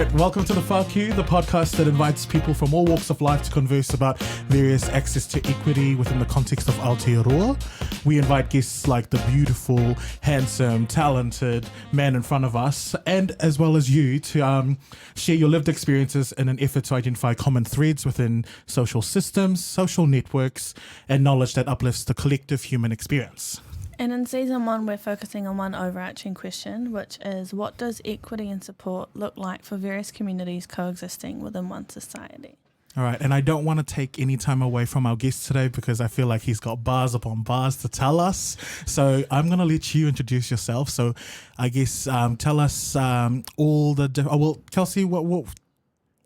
right, welcome to the FAQ, the podcast that invites people from all walks of life to converse about various access to equity within the context of Aotearoa. We invite guests like the beautiful, handsome, talented man in front of us, and as well as you, to share your lived experiences in an effort to identify common threads within social systems, social networks, and knowledge that uplifts the collective human experience. And in season 1, we're focusing on one overarching question, which is, what does equity and support look like for various communities coexisting within one society? All right, and I don't want to take any time away from our guest today because I feel like he's got bars upon bars to tell us. So I'm going to let you introduce yourself. So I guess tell us all the... Kelsey, what...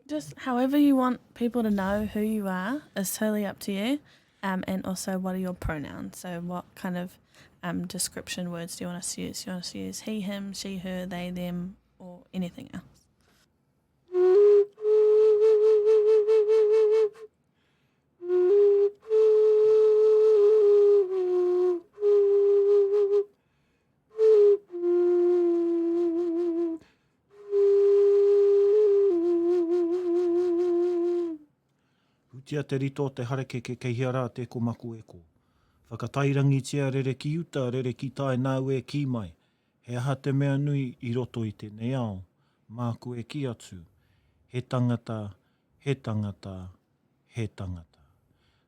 Just however you want people to know who you are is totally up to you. And also, what are your pronouns? So what kind of description words do you want us to use? Do you want us to use he, him, she, her, they, them, or anything else? Tia te rito te hareke ke kei hiara te ko maku e ko. Whakatairangi tia rere ki uta, rere ki tae nāu e ki mai. He aha te mea nui I roto I te neao. Māku e ki atu. He tangata, he tangata, he tangata.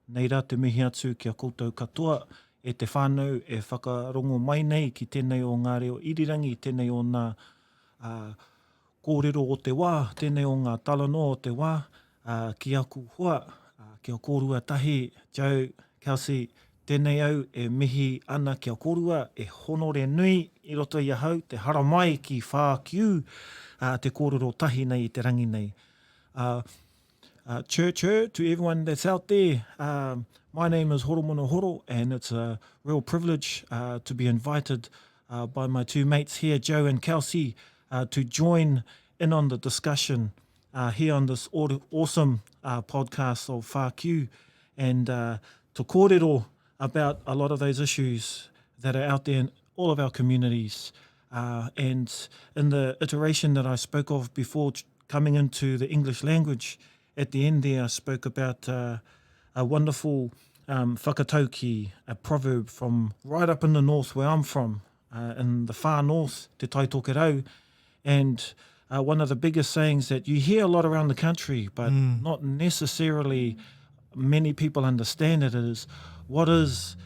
Nei rā te mihi atu kia koutou katoa e te whānau e whakarongo mai nei ki tēnei o ngā reo irirangi, tēnei o ngā kōrero o te wā, tēnei o ngā talanoa o te wā, ki aku hoa, kia kōrua tahi, Joe, Kelsey, tēnei au e mihi ana kia kōrua, e honore nui I roto I ahau, te haramai ki FAQ, te kōrero tahi nei I te rangi nei. Church to everyone that's out there. My name is Horomona Horo, and it's a real privilege to be invited by my two mates here, Joe and Kelsey, to join in on the discussion here on this awesome podcast of FAQ, and to kōrero about a lot of those issues that are out there in all of our communities. And in the iteration that I spoke of before coming into the English language, at the end there I spoke about a wonderful whakatauki, a proverb from right up in the north where I'm from, in the far north, te tai tokerau, and one of the biggest sayings that you hear a lot around the country, but not necessarily many people understand it, is what is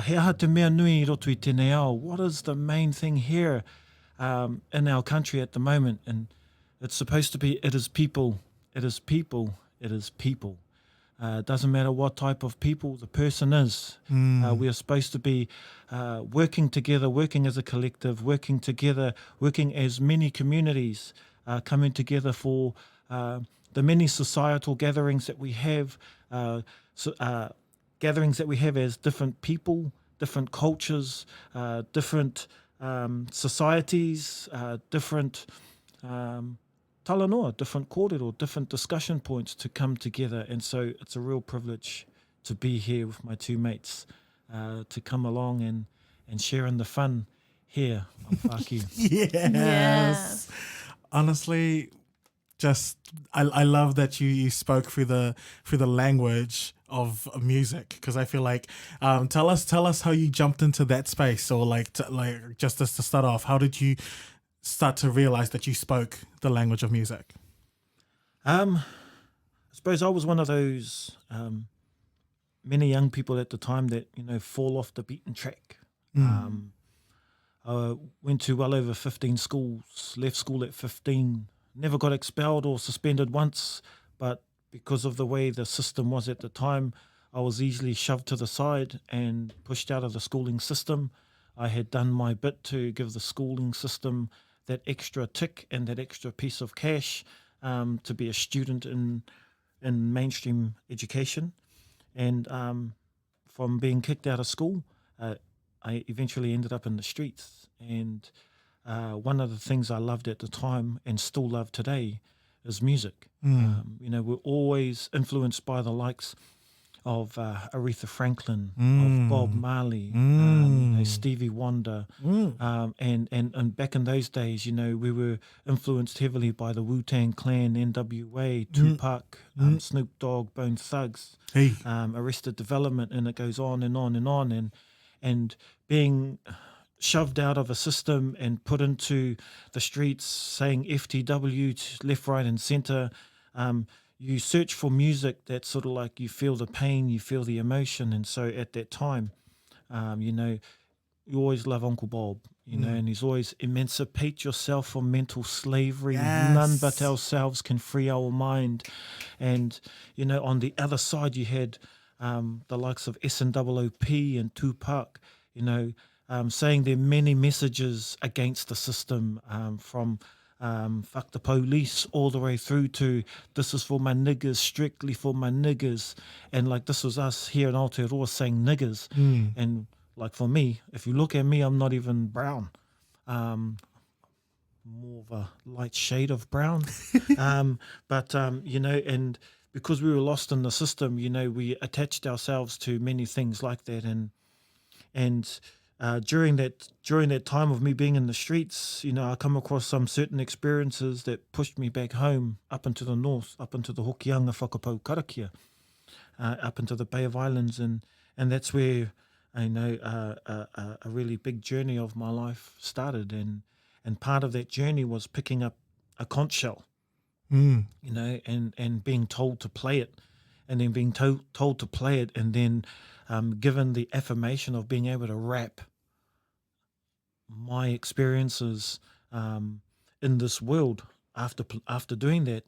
he aha te mea nui I roto I tēnei ao? What is the main thing here in our country at the moment? And it's supposed to be, it is people, it is people, it is people. It doesn't matter what type of people the person is. We are supposed to be working together, working as a collective, working together, working as many communities, coming together for the many societal gatherings that we have, gatherings that we have as different people, different cultures, different societies, different Talanoa, different kōrero, different discussion points to come together. And so it's a real privilege to be here with my two mates, to come along and share in the fun here on FAQ. Yes. Honestly, just I love that you spoke through the language of music, because I feel like tell us how you jumped into that space, or just as to start off, how did you start to realize that you spoke the language of music? I suppose I was one of those many young people at the time that fall off the beaten track. I went to well over 15 schools, left school at 15, never got expelled or suspended once, but because of the way the system was at the time, I was easily shoved to the side and pushed out of the schooling system. I had done my bit to give the schooling system that extra tick and that extra piece of cash to be a student in mainstream education. And from being kicked out of school, I eventually ended up in the streets. And one of the things I loved at the time and still love today is music. We're always influenced by the likes Aretha Franklin, of Bob Marley, Stevie Wonder, and back in those days, we were influenced heavily by the Wu-Tang Clan, NWA, Tupac, Snoop Dogg, Bone Thugs, Hey. Arrested Development, and it goes on and on and on, and being shoved out of a system and put into the streets saying FTW to left, right and centre. You search for music that sort of like you feel the pain, you feel the emotion. And so at that time, you always love Uncle Bob, and he's always emancipate yourself from mental slavery. Yes. None but ourselves can free our mind. And, on the other side, you had the likes of SNOOP and Tupac, saying there are many messages against the system, from fuck the police all the way through to this is for my niggers, strictly for my niggers. And like this was us here in Aotearoa saying niggers. And like for me, if you look at me, I'm not even brown. More of a light shade of brown. But and because we were lost in the system, we attached ourselves to many things like that. And during that time of me being in the streets, I come across some certain experiences that pushed me back home, up into the north, up into the Hokianga Whakapau Karakia, up into the Bay of Islands, and that's where a really big journey of my life started, and part of that journey was picking up a conch shell, and being told to play it, and then being told to play it, and then given the affirmation of being able to rap my experiences in this world after doing that,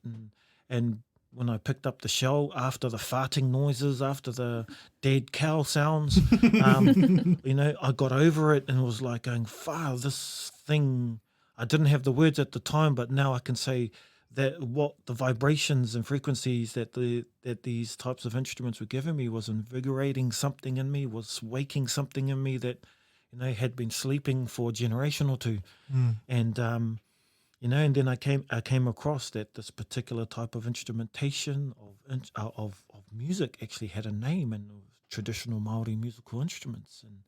and when I picked up the shell after the farting noises, after the dead cow sounds, I got over it and was like going, "Wow, this thing." I didn't have the words at the time, but now I can say that what the vibrations and frequencies that these types of instruments were giving me was invigorating something in me, was waking something in me that had been sleeping for a generation or two, and and then I came across that this particular type of instrumentation of music actually had a name, and it was traditional Māori musical instruments, and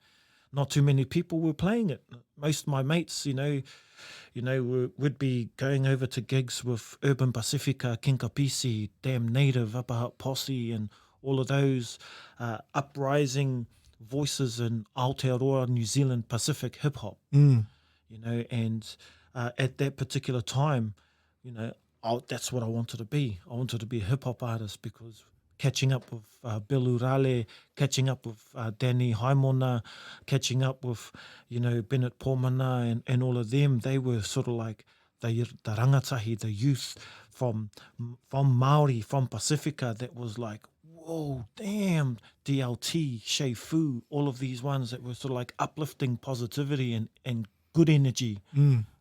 not too many people were playing it. Most of my mates, would be going over to gigs with Urban Pacifica, Kinkapisi, Damn Native, Upper Hutt Posse, and all of those uprising voices in Aotearoa, New Zealand, Pacific hip-hop, and at that particular time, that's what I wanted to be. I wanted to be a hip-hop artist because catching up with Bill Urale, catching up with Danny Haimona, catching up with, Bennett Pomana and all of them, they were sort of like the rangatahi, the youth from Māori, from Pacifica that was like, whoa, damn, DLT, Shea Fu, all of these ones that were sort of like uplifting positivity and good energy,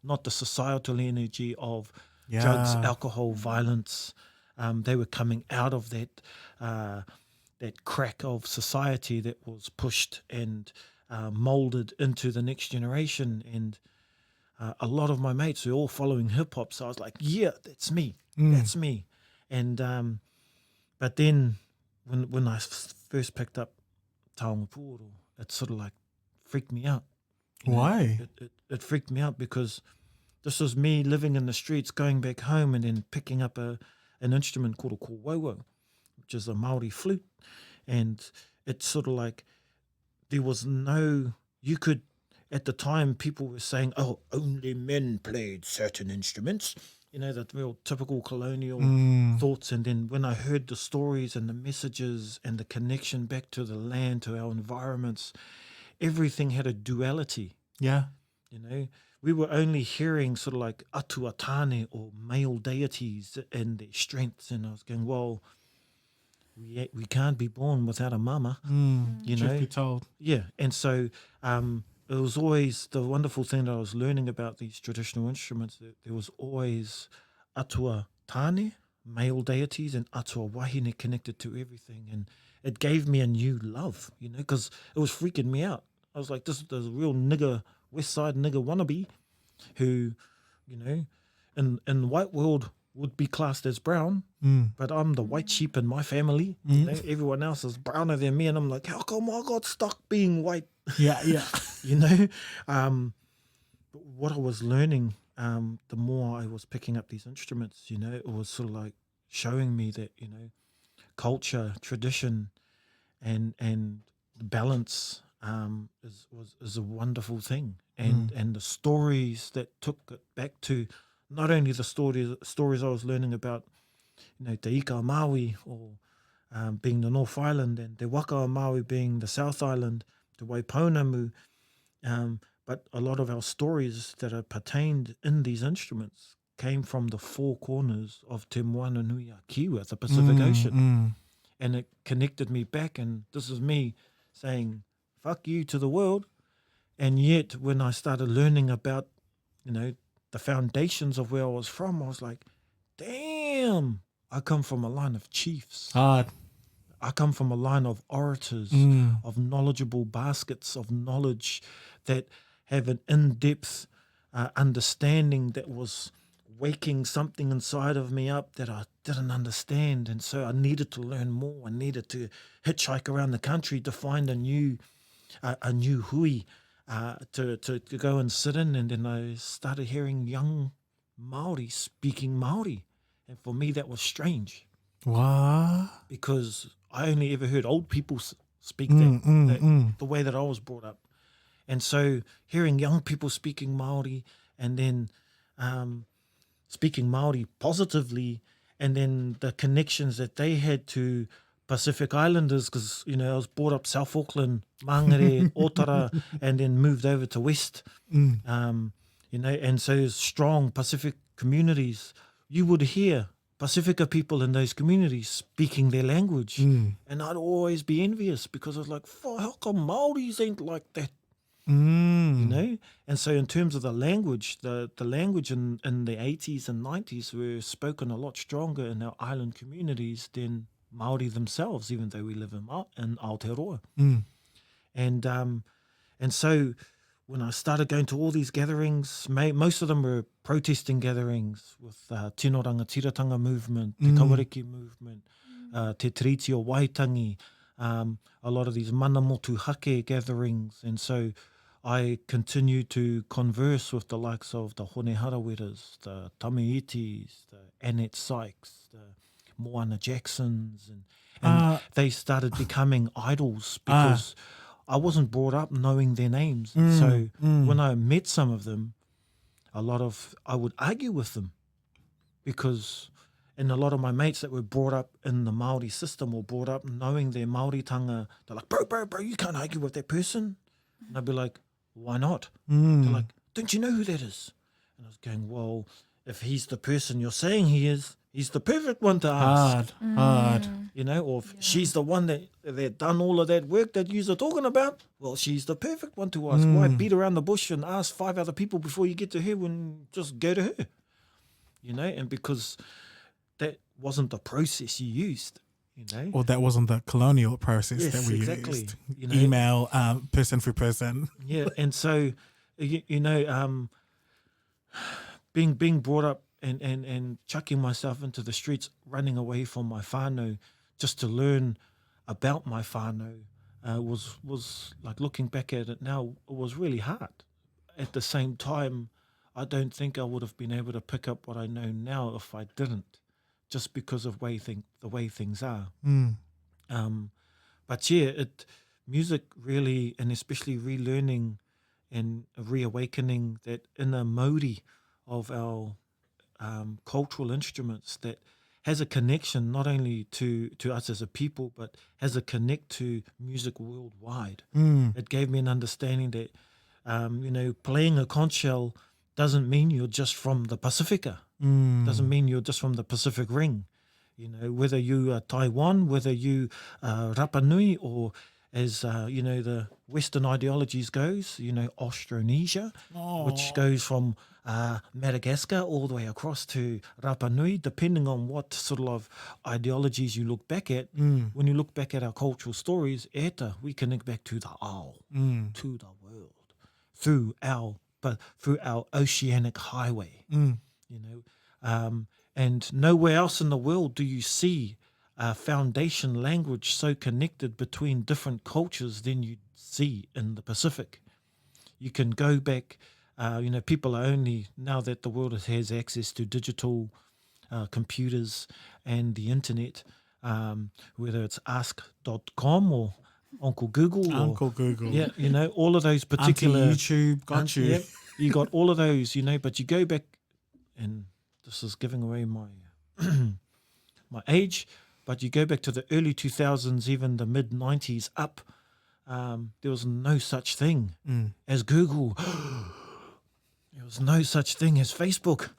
not the societal energy of drugs, alcohol, violence. They were coming out of that crack of society that was pushed and molded into the next generation. And a lot of my mates were all following hip hop, so I was like, yeah, that's me, that's me. And but then when I first picked up Taonga Pūoro, it sort of like freaked me out. Why? It freaked me out because this was me living in the streets, going back home, and then picking up an instrument called a kōwauwau, which is a Māori flute. And it's sort of like there was at the time people were saying, oh, only men played certain instruments, that real typical colonial thoughts. And then when I heard the stories and the messages and the connection back to the land, to our environments, everything had a duality. Yeah. We were only hearing sort of like atua tāne or male deities and their strengths. And I was going, well, we can't be born without a mama, Truth be told. Yeah. And so it was always the wonderful thing that I was learning about these traditional instruments, that there was always atua tāne, male deities, and atua wahine connected to everything. And it gave me a new love, because it was freaking me out. I was like, this is the real nigger, West Side nigger wannabe who, in the white world, would be classed as brown, but I'm the white sheep in my family. Mm. You know, everyone else is browner than me, and I'm like, how come I got stuck being white? Yeah, yeah. You know, but what I was learning, the more I was picking up these instruments, you know, it was sort of like showing me that, you know, culture, tradition, and balance is a wonderful thing, and the stories that took it back to not only the stories I was learning about, you know, Te Ika Māui, or being the North Island, and Te Waka Māui being the South Island, Te Waipounamu, but a lot of our stories that are pertained in these instruments came from the four corners of Te Moana Nui a Kiwa, the Pacific Ocean. And it connected me back, and this is me saying, fuck you to the world. And yet, when I started learning about, you know, the foundations of where I was from, I was like, damn, I come from a line of chiefs. Hard. I come from a line of orators, of knowledgeable baskets of knowledge that have an in-depth understanding that was waking something inside of me up that I didn't understand. And so I needed to learn more. I needed to hitchhike around the country to find a new hui to go and sit in. And then I started hearing young Māori speaking Māori. And for me, that was strange. What? Because I only ever heard old people speak the way that I was brought up. And so hearing young people speaking Māori, and then speaking Māori positively, and then the connections that they had to Pacific Islanders, because, you know, I was brought up South Auckland, Mangere, Otara, and then moved over to West, you know, and so strong Pacific communities. You would hear Pacifica people in those communities speaking their language. And I'd always be envious, because I was like, how come Māoris ain't like that? You know? And so in terms of the language, the language in the 80s and 90s were spoken a lot stronger in our island communities than Māori themselves, even though we live in Aotearoa. And so when I started going to all these gatherings, most of them were protesting gatherings with Tino Rangatiratanga movement, the Kawariki movement, Te Tiriti o Waitangi, a lot of these mana motu hake gatherings. And so I continued to converse with the likes of the Hone Haraweras, the Tamaitis, the Annette Sykes, the Moana Jacksons, and they started becoming idols, because I wasn't brought up knowing their names. So when I met some of them, I would argue with them, because, and a lot of my mates that were brought up in the Māori system, or brought up knowing their Māoritanga, they're like, bro, you can't argue with that person. And I'd be like, why not? They're like, don't you know who that is? And I was going, well, if he's the person you're saying he is, he's the perfect one to ask. Hard. You know, or if she's the one that done all of that work that you're talking about, well, she's the perfect one to ask. Why beat around the bush and ask 5 other people before you get to her, when just go to her? You know, and because that wasn't the process you used, you know. Or that wasn't the colonial process Yes, that we exactly. used. You know, Email, person for person. Yeah, and so, you know, being brought up and chucking myself into the streets, running away from my whānau just to learn about my whānau, was like, looking back at it now, it was really hard. At the same time, I don't think I would have been able to pick up what I know now if I didn't, just because of the way things are. But yeah, music really, and especially relearning and reawakening that inner mauri of our cultural instruments, that has a connection not only to us as a people, but has a connect to music worldwide. It gave me an understanding that, you know, playing a conch shell doesn't mean you're just from the Pacifica. Doesn't mean you're just from the Pacific Ring. You know, whether you are Taiwan, whether you are Rapa Nui, or as, you know, the Western ideologies goes, you know, Austronesia, which goes from Madagascar all the way across to Rapa Nui, depending on what sort of ideologies you look back at. When you look back at our cultural stories, we connect back to the ao, to the world, through our oceanic highway, you know. And nowhere else in the world do you see a foundation language so connected between different cultures than you see in the Pacific. You can go back, people are only, now that the world has access to digital computers and the internet, whether it's ask.com or Uncle Google. Uncle Google. Yeah, all of those particular... Auntie YouTube, got you. Yeah, you got all of those, but you go back, and this is giving away my my age, but you go back to the early 2000s, even the mid-90s up, there was no such thing as Google. There was no such thing as Facebook.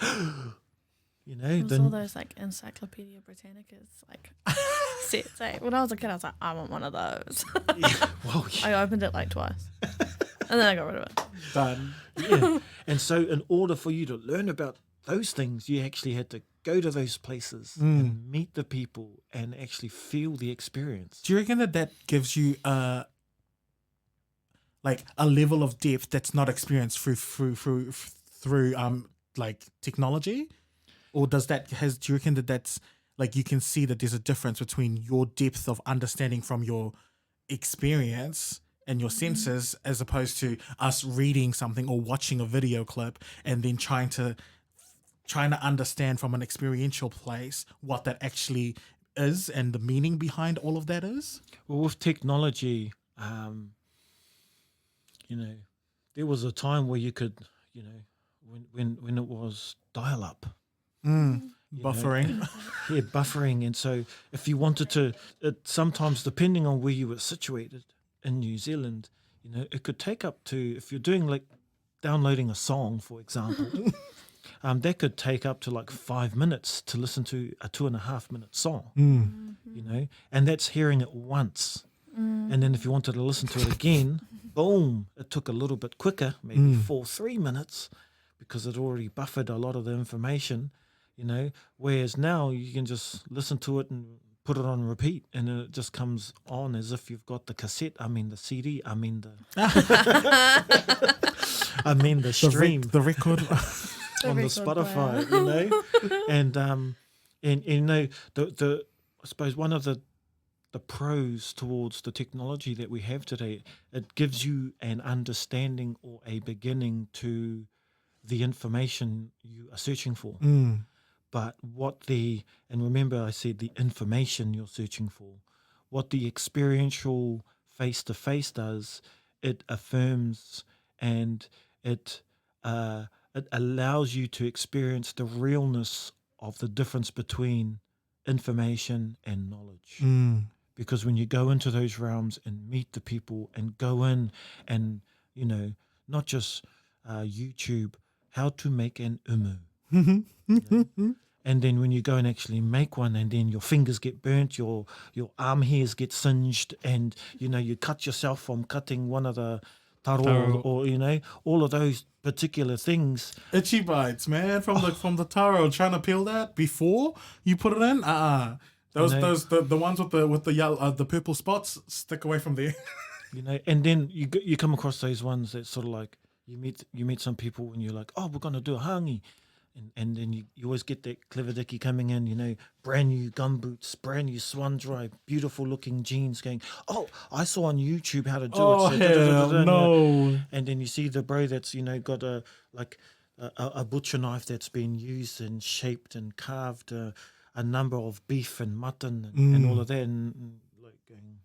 It was all those like Encyclopedia Britannicas like sets. When I was a kid, I was like, I want one of those. I opened it like twice, and then I got rid of it. Done. Yeah. And so, in order for you to learn about those things, you actually had to go to those places and meet the people and actually feel the experience. Do you reckon that gives you a level of depth that's not experienced through like technology? Or do you reckon that's like you can see that there's a difference between your depth of understanding from your experience and your senses as opposed to us reading something or watching a video clip and then trying to understand from an experiential place what that actually is and the meaning behind all of that is? Well, with technology, there was a time where you could, when it was dial-up. Buffering. Buffering. And so if you wanted to, sometimes depending on where you were situated in New Zealand, it could take up to, if you're doing like downloading a song, for example, that could take up to like 5 minutes to listen to a 2.5 minute song, and that's hearing it once. And then if you wanted to listen to it again, boom, it took a little bit quicker, maybe 3 minutes, because it already buffered a lot of the information, whereas now you can just listen to it and put it on repeat, and it just comes on as if you've got the cassette, the CD, the stream. The record. On the Spotify, and the I suppose one of the pros towards the technology that we have today, it gives you an understanding or a beginning to the information you are searching for. But and remember I said the information you're searching for, what the experiential face-to-face does, it affirms and it allows you to experience the realness of the difference between information and knowledge. Because when you go into those realms and meet the people and go in and, not just YouTube, how to make an umu. And then when you go and actually make one and then your fingers get burnt, your arm hairs get singed and, you cut yourself from cutting one of the taro. Or, all of those particular things. Itchy bites, man, from the taro. Trying to peel that before you put it in. The ones with the yellow, the purple spots, stick away from there. And then you come across those ones that sort of like you meet some people and you're like, oh, we're gonna do a hangi, and then you always get that clever dickie coming in, brand new gumboots, brand new swan dry, beautiful looking jeans, going, oh, I saw on YouTube how to do it. Oh hell no! And then you see the bro that's got a butcher knife that's been used and shaped and carved a number of beef and mutton and all of that, and like going,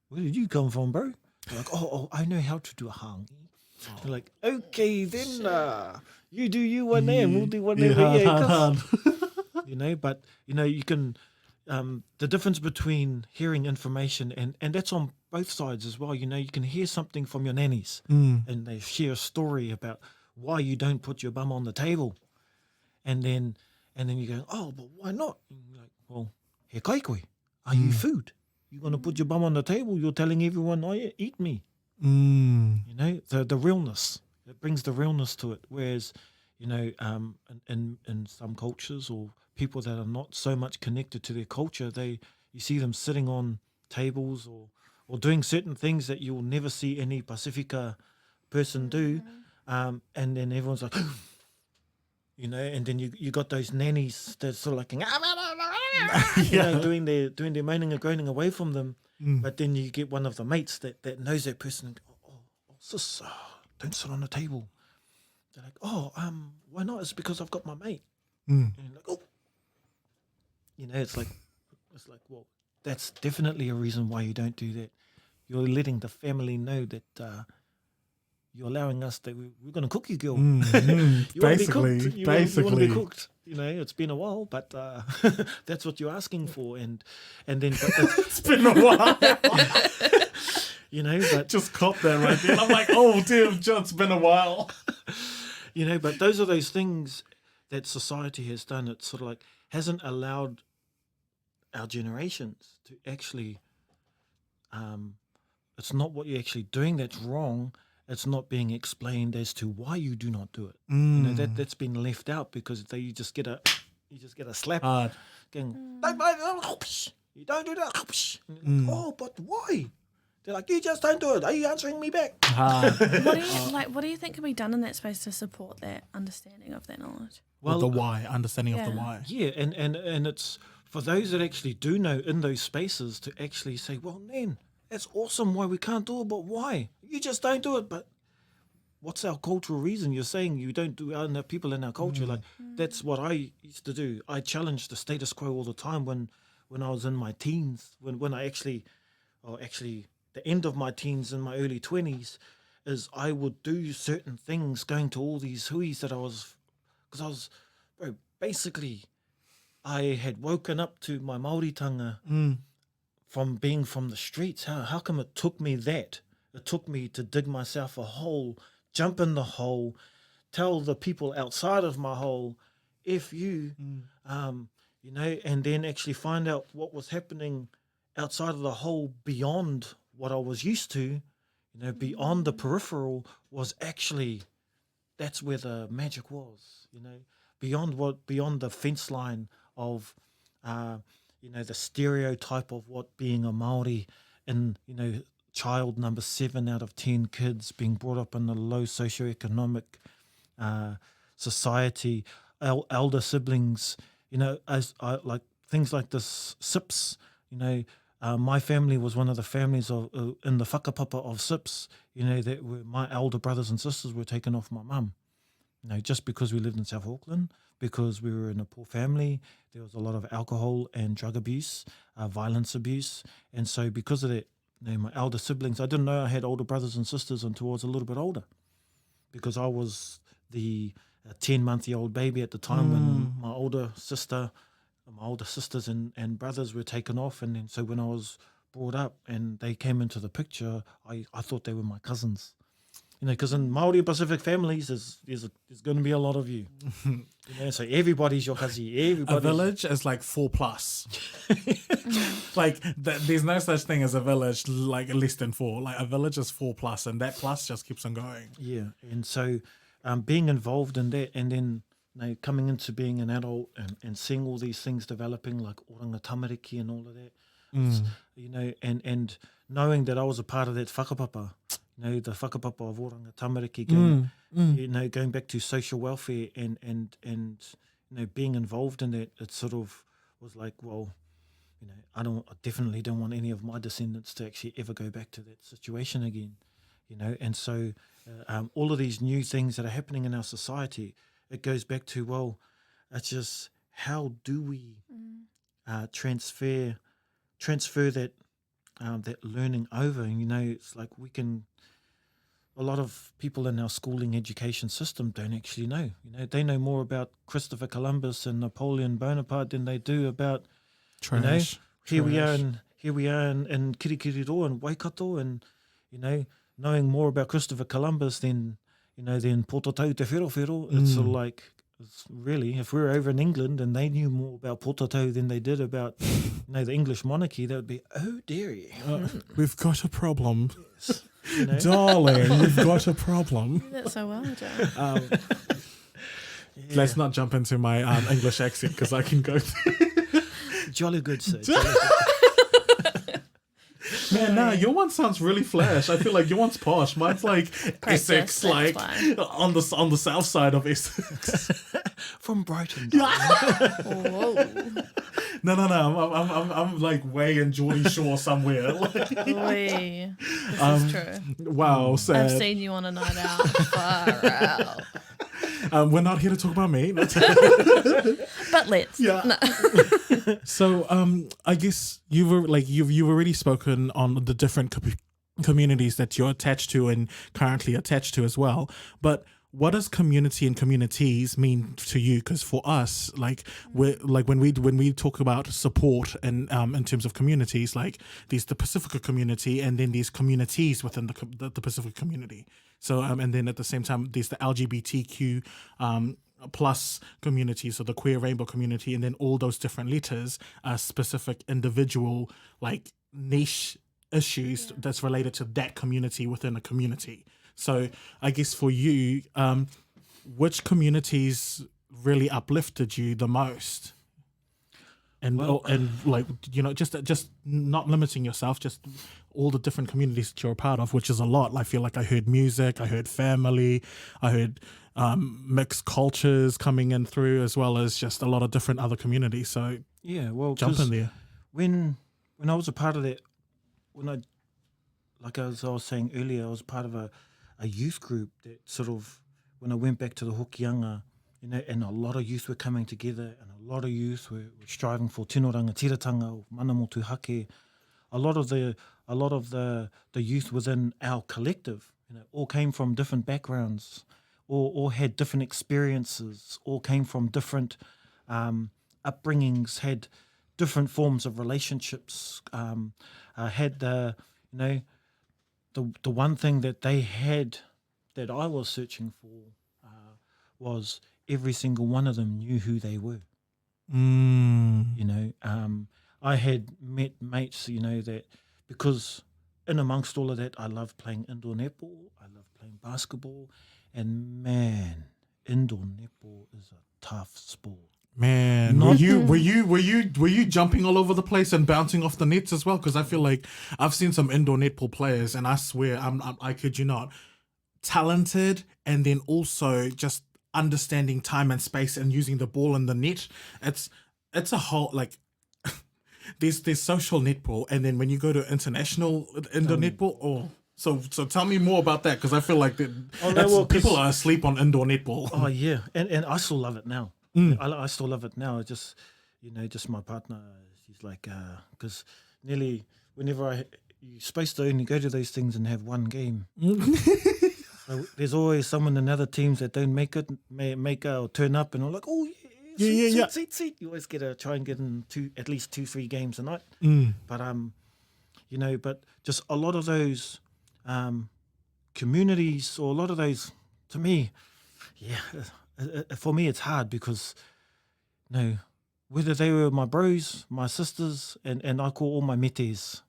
where did you come from, bro? They're like, oh, I know how to do a hangi. They're like, okay, then you do you one there, and we'll do one there. Hard. But you can the difference between hearing information and that's on both sides as well. You can hear something from your nannies, and they share a story about why you don't put your bum on the table, and then you go, oh, but why not? And you're like, well, he kaikoi, are you food? You're going to put your bum on the table, you're telling everyone, oh yeah, eat me. The realness, it brings the realness to it. Whereas, in some cultures or people that are not so much connected to their culture, you see them sitting on tables or doing certain things that you'll never see any Pacifica person do. And then everyone's like, you know, and then you got those nannies that sort of like, you know, doing their moaning and groaning away from them. But then you get one of the mates that knows that person and go, sis, don't sit on the table. They're like, why not? It's because I've got my mate. And you're like, oh. You know, it's like, well, that's definitely a reason why you don't do that. You're letting the family know that you're allowing us that we're going to cook you, girl. You want to be cooked. You want to be cooked. You know, it's been a while, but that's what you're asking for. And then It's been a while. you know, but Just caught that right there. I'm like, oh, damn, John, it's been a while. you know, but those are those things that society has done. It sort of like hasn't allowed our generations to actually, it's not what you're actually doing that's wrong. It's not being explained as to why you do not do it. You know, that's been left out because you just get a slap Hard. going, you don't do that. Oh, but why? They're like, you just don't do it. Are you answering me back? Hard. What do you think can be done in that space to support that understanding of that knowledge? Well, the why, understanding of the Yeah. why. Yeah, and it's for those that actually do know in those spaces to actually say, well, man, that's awesome why we can't do it, but why? You just don't do it. But what's our cultural reason? You're saying you don't do it, and people in our culture, like that's what I used to do. I challenged the status quo all the time when I was in my teens, when I actually the end of my teens and my early 20s, is I would do certain things going to all these huis that because I was, basically, I had woken up to my Māoritanga from being from the streets. How come it took me that? It took me to dig myself a hole, jump in the hole, tell the people outside of my hole, F you, you know, and then actually find out what was happening outside of the hole beyond what I was used to, you know, beyond the peripheral was actually, that's where the magic was, you know, beyond the fence line of, you know, the stereotype of what being a Māori and, you know, child number 7 out of 10 kids being brought up in a low socioeconomic society, elder siblings, you know, as like things like this SIPs, you know, my family was one of the families of in the whakapapa of SIPs, you know, that were, my elder brothers and sisters were taken off my mum. You know, just because we lived in South Auckland, because we were in a poor family, there was a lot of alcohol and drug abuse, violence abuse. And so because of that, you know, my elder siblings, I didn't know I had older brothers and sisters until I was a little bit older, because I was the 10-month-old baby at the time when my older sisters and brothers were taken off. And then so when I was brought up and they came into the picture, I thought they were my cousins. You know, because in Māori Pacific families, there's going to be a lot of you. You know, so everybody's your cousin. A village is like 4+. Like there's no such thing as a village like less than 4. Like a village is 4+, and that plus just keeps on going. Yeah, and so being involved in that, and then, you know, coming into being an adult and seeing all these things developing, like oranga tamariki and all of that, you know, and knowing that I was a part of that whakapapa. You know, the whakapapa of oranga tamariki, you know, going back to social welfare and you know, being involved in that, it sort of was like, well, you know, I definitely don't want any of my descendants to actually ever go back to that situation again, you know. And so all of these new things that are happening in our society, it goes back to, well, it's just how do we transfer that that learning over. And, you know, it's like a lot of people in our schooling education system don't actually know. You know, they know more about Christopher Columbus and Napoleon Bonaparte than they do about, you know, here we are in Kirikiriroa and Waikato, and, you know, knowing more about Christopher Columbus than, you know, than Pōtatau te Wherowhero. It's sort of like, it's really, if we were over in England and they knew more about Pōtatau than they did about, you know, the English monarchy, that would be, oh, dearie. We've got a problem. Yes. You know? Darling, we've got a problem. That's so well, Joe. Yeah. Let's not jump into my English accent because I can go through. Jolly good, sir. Jolly good. Man, nah, your one sounds really flash. I feel like your one's posh. Mine's like Practice, Essex, that's like why. on the south side of Essex. From Brighton. Whoa. No. I'm like way in Geordie Shore somewhere. Like, Oi. This is true. wow, I've sad. seen you on a night out. Far out. We're not here to talk about me. But let's. Yeah. No. So, I guess you've already spoken on the different communities that you're attached to and currently attached to as well. But what does community and communities mean to you? Because for us, like when we talk about support and in terms of communities, like there's the Pacifica community and then there's communities within the Pacific community. So and then at the same time there's the LGBTQ plus community, so the queer rainbow community, and then all those different letters are specific individual like niche issues that's related to that community within a community. So I guess for you, which communities really uplifted you the most? And and like, you know, just not limiting yourself, just all the different communities that you're a part of, which is a lot. I feel like I heard music, I heard family, I heard mixed cultures coming in through, as well as just a lot of different other communities. So Yeah, well, jump in there. when I was a part of that, as I was saying earlier, I was part of a youth group that sort of, when I went back to the Hokianga, you know, and a lot of youth were coming together, and a lot of youth were striving for tino rangatiratanga, or mana motu hake. A lot of the youth within our collective, you know, all came from different backgrounds, or had different experiences, all came from different upbringings, had different forms of relationships, had the one thing that they had that I was searching for was every single one of them knew who they were. You know, I had met mates, you know, that because in amongst all of that, I love playing indoor netball, I love playing basketball, and man, indoor netball is a tough sport. Man, were you jumping all over the place and bouncing off the nets as well? Because I feel like I've seen some indoor netball players, and I swear, I kid you not, talented, and then also just understanding time and space and using the ball in the net. It's a whole like. There's social netball, and then when you go to international indoor netball, so tell me more about that, because I feel like people are asleep on indoor netball. Oh yeah, and I still love it now. I still love it now. Just, you know, just my partner, she's like, because nearly whenever you're supposed to only go to those things and have one game. So there's always someone in other teams that don't make it, or turn up, and I'm like, oh yeah, seat. You always try and get in at least 2-3 games a night. But you know, but just a lot of those communities, or a lot of those, to me, for me it's hard, because you know, whether they were my bros, my sisters, and I call all my metes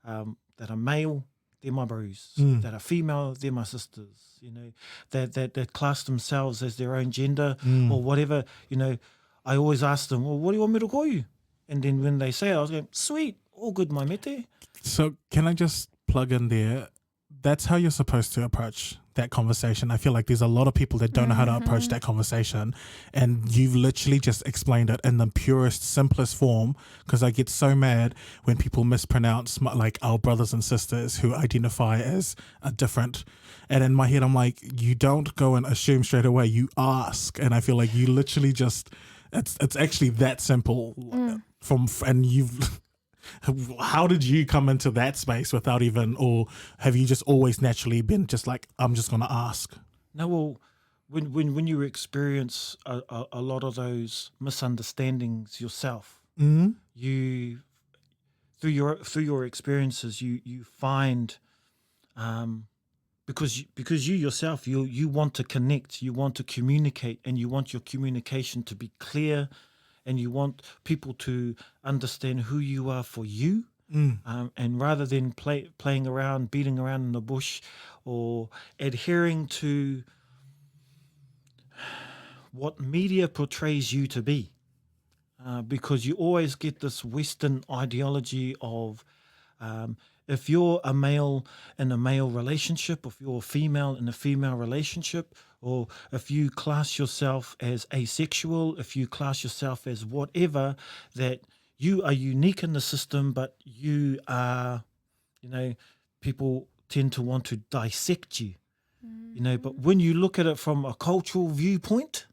that are male, they're my bros. That are female, they're my sisters. You know, that class themselves as their own gender or whatever. You know, I always ask them, well, what do you want me to call you? And then when they say it, I was going, sweet, all good, my mete. So can I just plug in there? That's how you're supposed to approach that conversation. I feel like there's a lot of people that don't know how to approach that conversation, and you've literally just explained it in the purest, simplest form, because I get so mad when people mispronounce like our brothers and sisters who identify as a different. And in my head, I'm like, you don't go and assume straight away, you ask. And I feel like you literally just, it's actually that simple. And you've... How did you come into that space without even, or have you just always naturally been just like, I'm just going to ask? No, well, when you experience a lot of those misunderstandings yourself, you through your experiences, you find, because you yourself, you want to connect, you want to communicate, and you want your communication to be clear. And you want people to understand who you are for you, and rather than playing around, beating around in the bush, or adhering to what media portrays you to be, because you always get this Western ideology of if you're a male in a male relationship, if you're a female in a female relationship, or if you class yourself as asexual, if you class yourself as whatever, that you are unique in the system, but you are, you know, people tend to want to dissect you, you know, but when you look at it from a cultural viewpoint,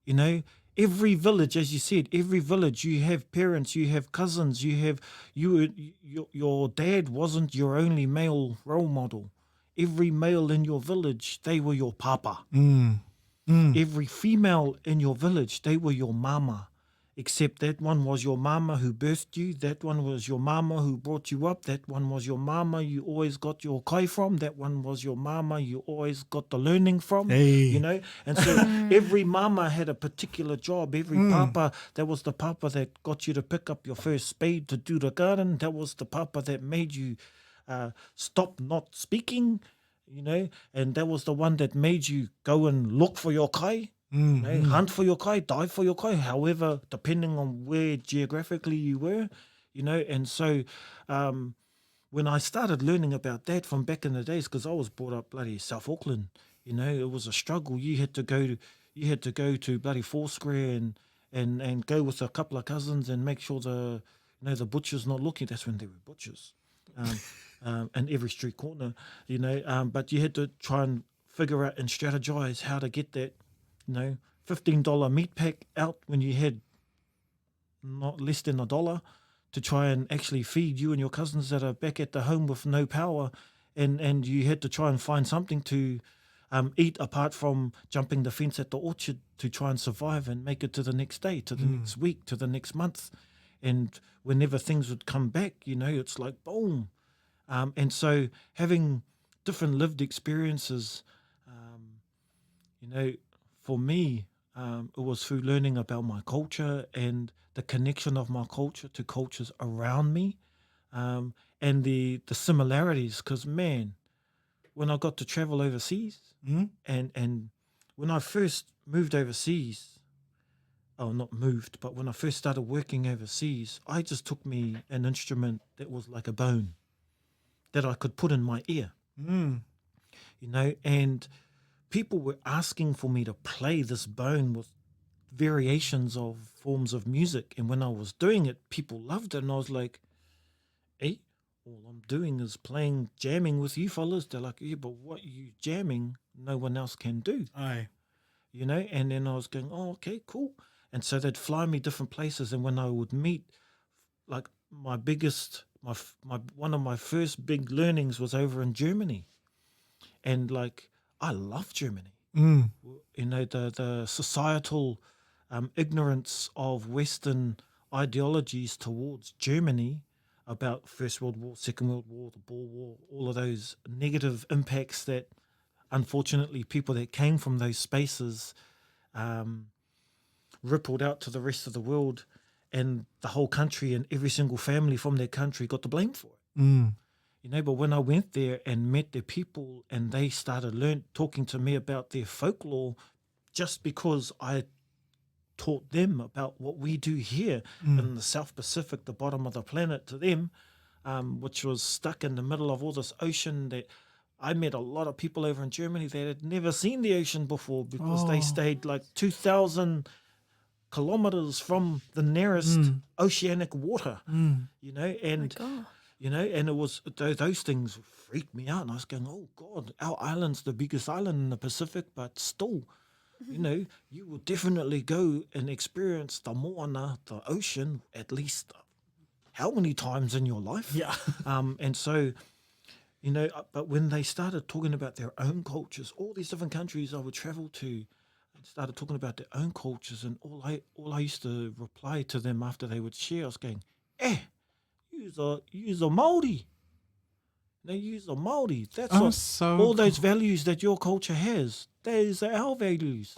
you know, every village, as you said, every village, you have parents, you have cousins, you have your dad wasn't your only male role model. Every male in your village, they were your papa. Every female in your village, they were your mama. Except that one was your mama who birthed you, that one was your mama who brought you up, that one was your mama you always got your kai from, that one was your mama you always got the learning from, you know? And so every mama had a particular job. Every papa, that was the papa that got you to pick up your first spade to do the garden. That was the papa that made you stop not speaking, you know? And that was the one that made you go and look for your kai. You know, hunt for your kai, die for your kai, however, depending on where geographically you were, you know. And so when I started learning about that from back in the days, because I was brought up bloody South Auckland, you know, it was a struggle. You had to go to bloody Foursquare and go with a couple of cousins and make sure the butcher's not looking. That's when there were butchers in every street corner, you know. But you had to try and figure out and strategize how to get that, you know, $15 meat pack out when you had not less than $1 to try and actually feed you and your cousins that are back at the home with no power, and you had to try and find something to eat apart from jumping the fence at the orchard to try and survive and make it to the next day, to the next week, to the next month. And whenever things would come back, you know, it's like boom. And so having different lived experiences, you know, for me, it was through learning about my culture and the connection of my culture to cultures around me, and the similarities. Because, man, when I got to travel overseas, and when I first moved overseas, not moved, but when I first started working overseas, I just took me an instrument that was like a bone that I could put in my ear, you know, and people were asking for me to play this bone with variations of forms of music. And when I was doing it, people loved it. And I was like, hey, all I'm doing is jamming with you fellas. They're like, yeah, but what you jamming, no one else can do. Aye. You know, and then I was going, oh, okay, cool. And so they'd fly me different places. And when I would meet, like one of my first big learnings was over in Germany. And like, I love Germany. You know, the societal ignorance of Western ideologies towards Germany about First World War, Second World War, the Boer War, all of those negative impacts that, unfortunately, people that came from those spaces rippled out to the rest of the world, and the whole country and every single family from their country got the blame for it. You know, but when I went there and met the people and they started talking to me about their folklore, just because I taught them about what we do here in the South Pacific, the bottom of the planet to them, which was stuck in the middle of all this ocean, that I met a lot of people over in Germany that had never seen the ocean before because they stayed like 2,000 kilometers from the nearest oceanic water, you know, and... You know, and it was those things freaked me out, and I was going, "Oh God, our island's the biggest island in the Pacific, but still, you know, you will definitely go and experience the moana, the ocean, at least how many times in your life?" Yeah. And so, you know, but when they started talking about their own cultures, all these different countries I would travel to, and started talking about their own cultures, and all I used to reply to them after they would share, I was going, You's a Māori. They use a Māori. That's all those values that your culture has. Those are our values.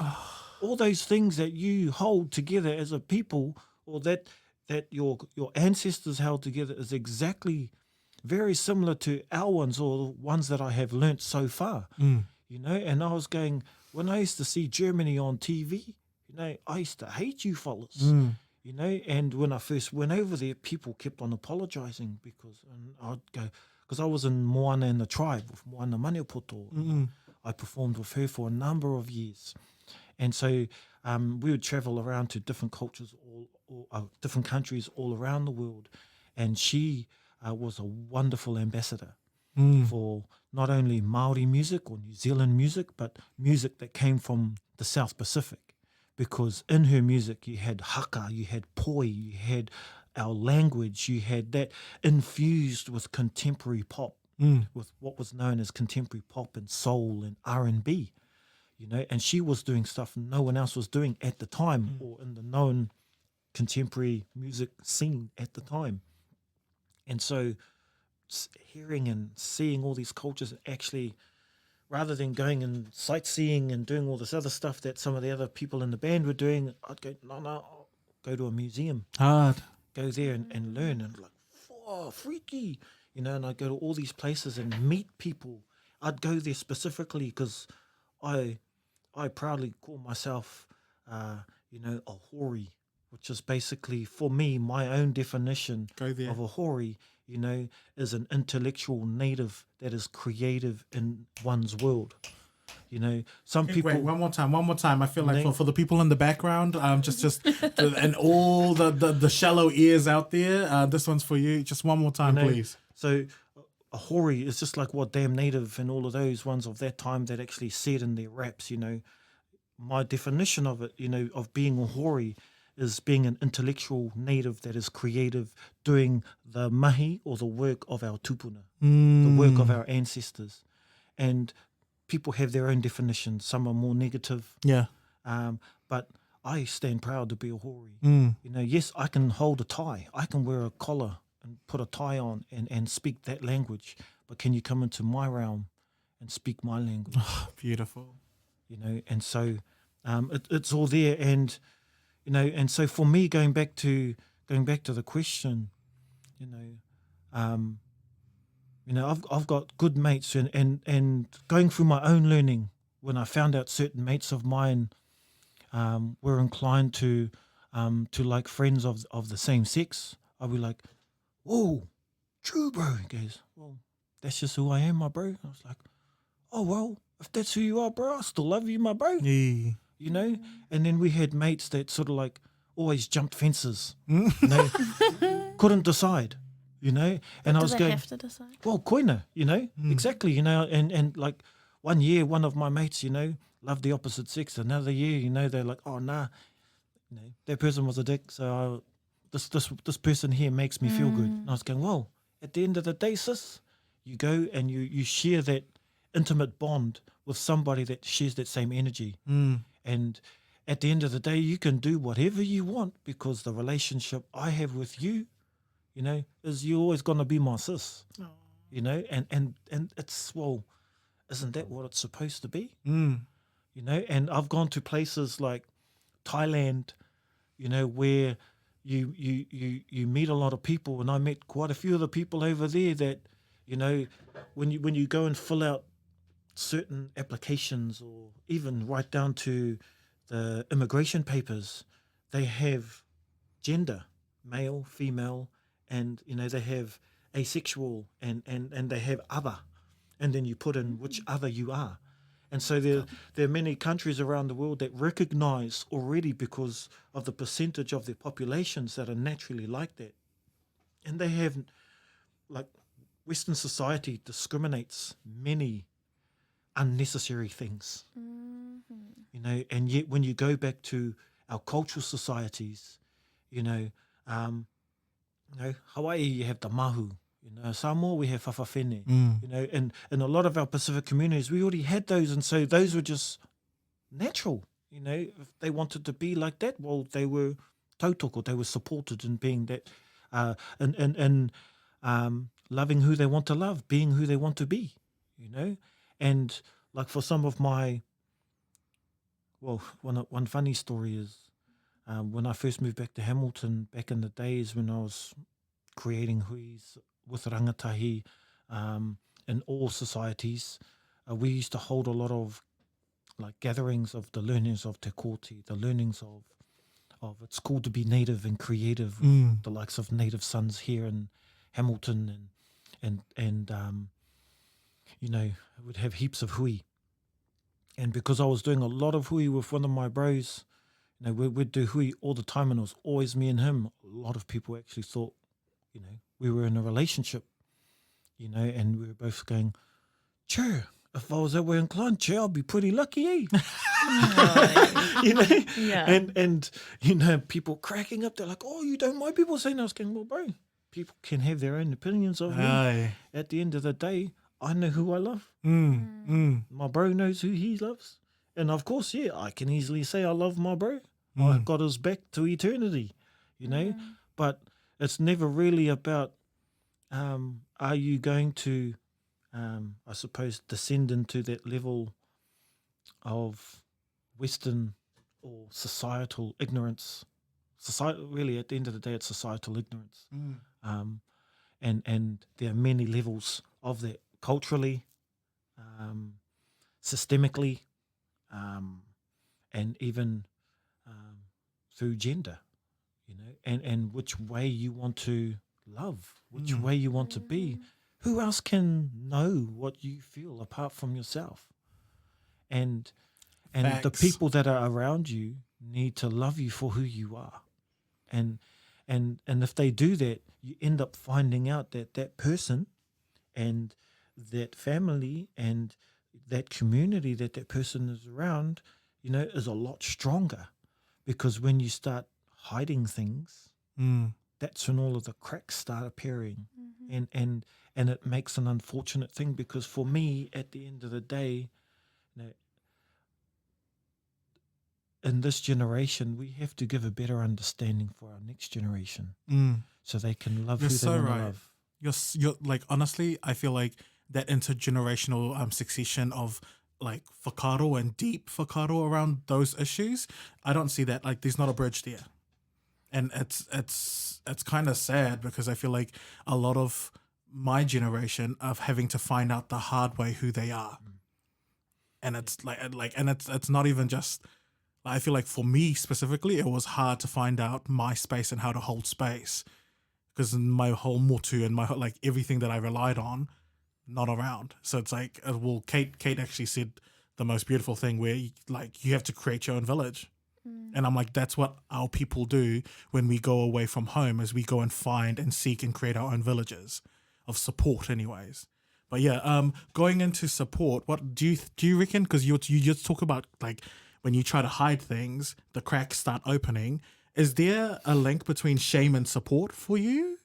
All those things that you hold together as a people, or that your ancestors held together, is exactly very similar to our ones, or the ones that I have learnt so far. You know, and I was going, when I used to see Germany on TV, you know, I used to hate you fellas. you know. And when I first went over there, people kept on apologising because, and I'd go, because I was in Moana and the tribe with Moana Maniapoto. I performed with her for a number of years. And so we would travel around to different cultures, different countries all around the world. And she was a wonderful ambassador for not only Māori music or New Zealand music, but music that came from the South Pacific. Because in her music, you had haka, you had poi, you had our language, you had that infused with contemporary pop, with what was known as contemporary pop and soul and R&B, you know, and she was doing stuff no one else was doing at the time or in the known contemporary music scene at the time. And so hearing and seeing all these cultures actually, rather than going and sightseeing and doing all this other stuff that some of the other people in the band were doing, I'd go, no, I'll go to a museum. Hard. Go there and learn and like, oh, freaky, you know, and I'd go to all these places and meet people. I'd go there specifically because I proudly call myself, you know, a hori, which is basically, for me, my own definition of a hori, you know, is an intellectual native that is creative in one's world. You know, some people... Wait, one more time. I feel like for the people in the background, and all the shallow ears out there, this one's for you. Just one more time, please. So a hori is just like what Damn Native and all of those ones of that time that actually said in their raps, you know. My definition of it, you know, of being a hori is being an intellectual native that is creative, doing the mahi or the work of our tupuna, the work of our ancestors. And people have their own definitions. Some are more negative. Yeah. But I stand proud to be a hori. You know, yes, I can hold a tie. I can wear a collar and put a tie on and speak that language. But can you come into my realm and speak my language? Oh, beautiful. You know, and so it's all there. And, you know, and so for me, going back to the question, you know, I've got good mates and going through my own learning, when I found out certain mates of mine were inclined to like friends of the same sex, I'd be like, whoa, true, bro. He goes, well, that's just who I am, my bro. I was like, oh, well, if that's who you are, bro, I still love you, my bro. Yeah. You know? And then we had mates that sort of like always jumped fences. You know? Couldn't decide, you know? And I was going, have to decide? well, koina, you know? Exactly, you know? And like one year, one of my mates, you know, loved the opposite sex. Another year, you know, they're like, oh, nah, you know, that person was a dick, so this person here makes me feel good. And I was going, well, at the end of the day, sis, you go and you share that intimate bond with somebody that shares that same energy. And at the end of the day, you can do whatever you want, because the relationship I have with you, you know, is you're always going to be my sis. You know, and it's, well, isn't that what it's supposed to be? You know, and I've gone to places like Thailand, you know, where you meet a lot of people, and I met quite a few of the people over there that, you know, when you go and fill out certain applications, or even right down to the immigration papers, they have gender, male, female, and, you know, they have asexual and they have other, and then you put in which other you are. And so there are many countries around the world that recognize already, because of the percentage of their populations that are naturally like that. And they have, like, Western society discriminates many unnecessary things, you know, and yet when you go back to our cultural societies, you know, Hawaii, you have the mahu, you know, Samoa, we have whawhawhine, you know, and in a lot of our Pacific communities, we already had those, and so those were just natural, you know. If they wanted to be like that, well, they were tautoko, they were supported in being that, and loving who they want to love, being who they want to be, you know. And like for some of my, well, one funny story is when I first moved back to Hamilton, back in the days when I was creating huis with rangatahi in all societies, we used to hold a lot of like gatherings of the learnings of te kōti, the learnings it's cool to be native and creative with the likes of Native Sons here in Hamilton and you know, I would have heaps of hui. And because I was doing a lot of hui with one of my bros, you know, we'd do hui all the time and it was always me and him. A lot of people actually thought, you know, we were in a relationship, you know, and we were both going, sure, if I was that way inclined, sure, I'll be pretty lucky, eh? You know? Yeah. And you know, people cracking up, they're like, oh, you don't mind people saying that? I was going, well, bro, people can have their own opinions of me. Aye. At the end of the day, I know who I love. My bro knows who he loves. And of course, yeah, I can easily say I love my bro. I got his back to eternity, you know? But it's never really about, are you going to, I suppose, descend into that level of Western or societal ignorance. Really, at the end of the day, it's societal ignorance. And there are many levels of that culturally, systemically, and even through gender, you know, and which way you want to love, which way you want to be. Who else can know what you feel apart from yourself? And the Facts. people that are around you need to love you for who you are. And if they do that, you end up finding out that that person and that family and that community that that person is around, you know, is a lot stronger. Because when you start hiding things, that's when all of the cracks start appearing. And it makes an unfortunate thing, because for me, at the end of the day, you know, in this generation, we have to give a better understanding for our next generation, so they can love You're who so they want right. to love. You're like, honestly, I feel like that intergenerational succession of like whakaaro and deep whakaaro around those issues, I don't see that. Like, there's not a bridge there. And it's kind of sad, because I feel like a lot of my generation of having to find out the hard way who they are. And it's and it's not even just, I feel like for me specifically, it was hard to find out my space and how to hold space, because my whole motu and my like everything that I relied on, not around. So it's like, well, Kate actually said the most beautiful thing, where you have to create your own village. And I'm like, that's what our people do when we go away from home, is we go and find and seek and create our own villages of support anyways. But yeah, going into support, what do you reckon? Because you just talk about like when you try to hide things, the cracks start opening. Is there a link between shame and support for you?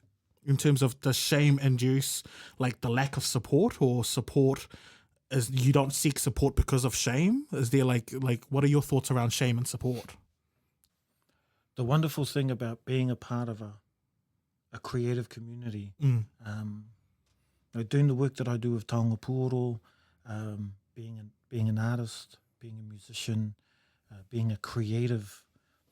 In terms of, does shame induce like the lack of support, or support is you don't seek support because of shame? Is there like what are your thoughts around shame and support? The wonderful thing about being a part of a creative community, you know, doing the work that I do with Taonga Pūoro, being an artist, being a musician, being a creative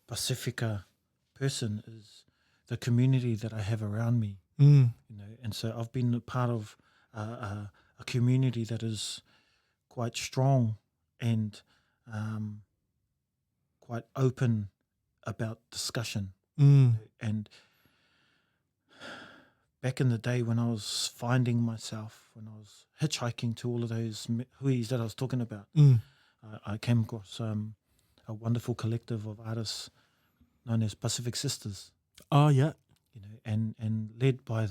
Pacifica person, is the community that I have around me. You know, and so I've been a part of a community that is quite strong and quite open about discussion. And back in the day, when I was finding myself, when I was hitchhiking to all of those huis that I was talking about, I came across a wonderful collective of artists known as Pacific Sisters. Oh yeah. You know, and led by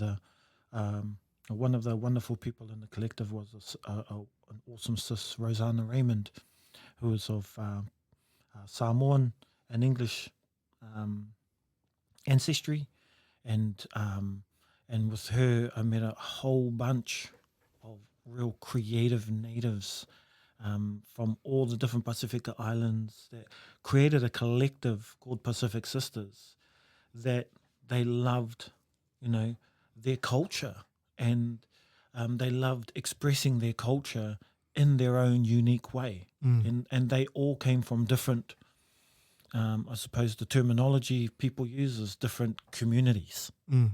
one of the wonderful people in the collective was an awesome sis, Rosanna Raymond, who is of Samoan and English ancestry, and with her I met a whole bunch of real creative natives from all the different Pacific islands that created a collective called Pacific Sisters, that they loved, you know, their culture, and they loved expressing their culture in their own unique way. And they all came from different, I suppose the terminology people use is different communities. They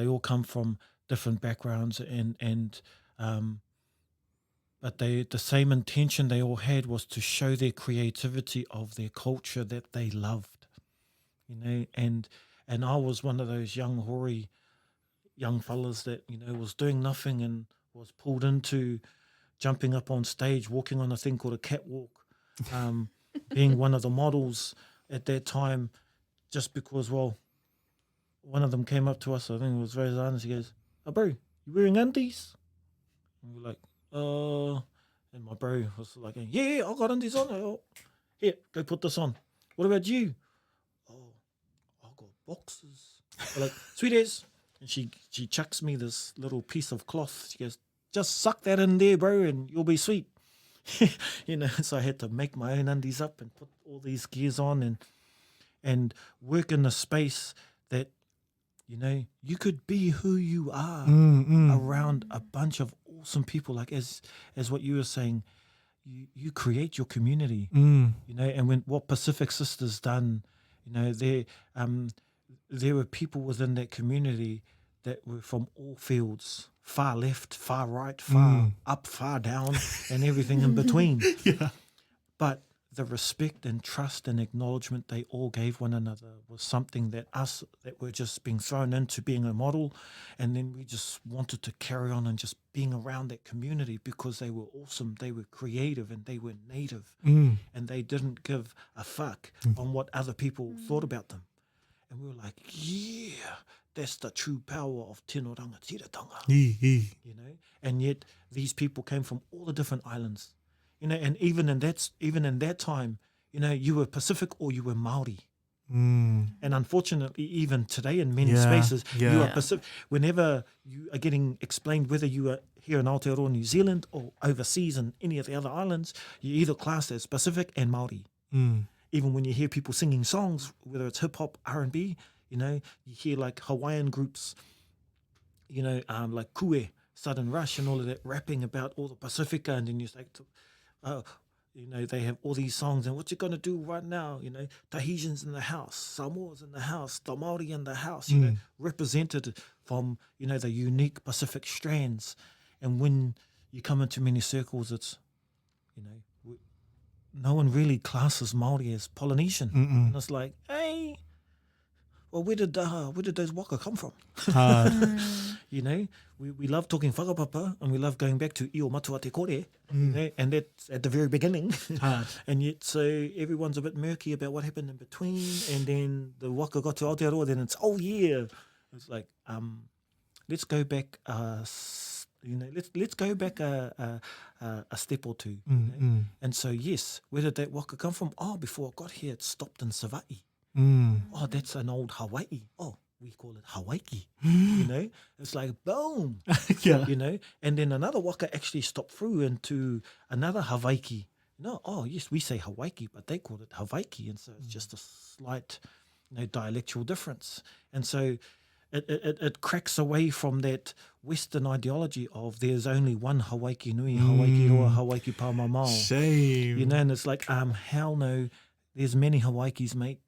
all come from different backgrounds, and but the same intention they all had was to show their creativity of their culture that they loved, you know. And I was one of those young hoary young fellas that, you know, was doing nothing and was pulled into jumping up on stage, walking on a thing called a catwalk, being one of the models at that time, just because, well, one of them came up to us, I think it was Rose Arnes, he goes, "Oh, bro, you wearing undies?" And we're like, and my bro was like, "Yeah, I got undies on." Oh, here, go put this on. "What about you?" "Oh, I got boxes." We're like, "Sweet as." And she chucks me this little piece of cloth. She goes, "Just suck that in there, bro, and you'll be sweet." You know, so I had to make my own undies up and put all these gears on and work in a space that, you know, you could be who you are around a bunch of awesome people. Like as what you were saying, you create your community, you know. And when what Pacific Sisters done, you know, there were people within that community that were from all fields, far left, far right, far up, far down, and everything in between. Yeah. But the respect and trust and acknowledgement they all gave one another was something that us that were just being thrown into being a model, and then we just wanted to carry on and just being around that community because they were awesome, they were creative, and they were native, and they didn't give a fuck on what other people thought about them. And we were like, yeah, that's the true power of tino rangatiratanga, you know. And yet these people came from all the different islands, you know. And even in that time, you know, you were Pacific or you were Māori. And unfortunately, even today in many spaces, you are Pacific. Whenever you are getting explained whether you are here in Aotearoa, New Zealand, or overseas in any of the other islands, you're either classed as Pacific and Māori. Even when you hear people singing songs, whether it's hip-hop, R&B, you know, you hear like Hawaiian groups, you know, like Kue, Sudden Rush and all of that, rapping about all the Pacifica, and then you're like, you know, they have all these songs, and what you gonna do right now, you know, Tahitians in the house, Samoans in the house, the Māori in the house, you know, represented from, you know, the unique Pacific strands. And when you come into many circles, it's, you know, no one really classes Māori as Polynesian. And it's like, hey, well, where did those waka come from? You know, we love talking whakapapa, and we love going back to Io Matua Te Kore, you know, and that's at the very beginning. And yet, so everyone's a bit murky about what happened in between, and then the waka got to Aotearoa, then it's, oh yeah. It's like, let's go back, you know, let's go back a step or two. You know? And so, yes, where did that waka come from? Oh, before it got here, it stopped in Savaii. Oh, that's an old Hawaii. Oh, we call it Hawaiki. You know, it's like, boom. You know, and then another waka actually stopped through into another Hawaiki. No, oh, yes, we say Hawaiki, but they call it Hawaiki. And so it's just a slight, you know, dialectual difference. And so it cracks away from that Western ideology of there's only one Hawaiki nui, Hawaiki roa, Hawaiki pāmamao. Shame. You know, and it's like, hell no, there's many Hawaikis, mate.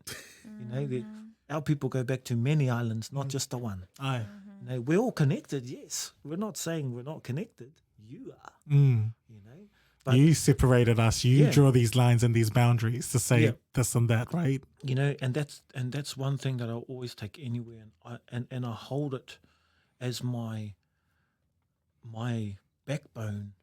You know, our people go back to many islands, not just the one. Aye. You know, we're all connected, yes. We're not saying we're not connected. You are, you know. But, you separated us. You draw these lines and these boundaries to say this and that, right? You know, and that's one thing that I always take anywhere, and I hold it as my backbone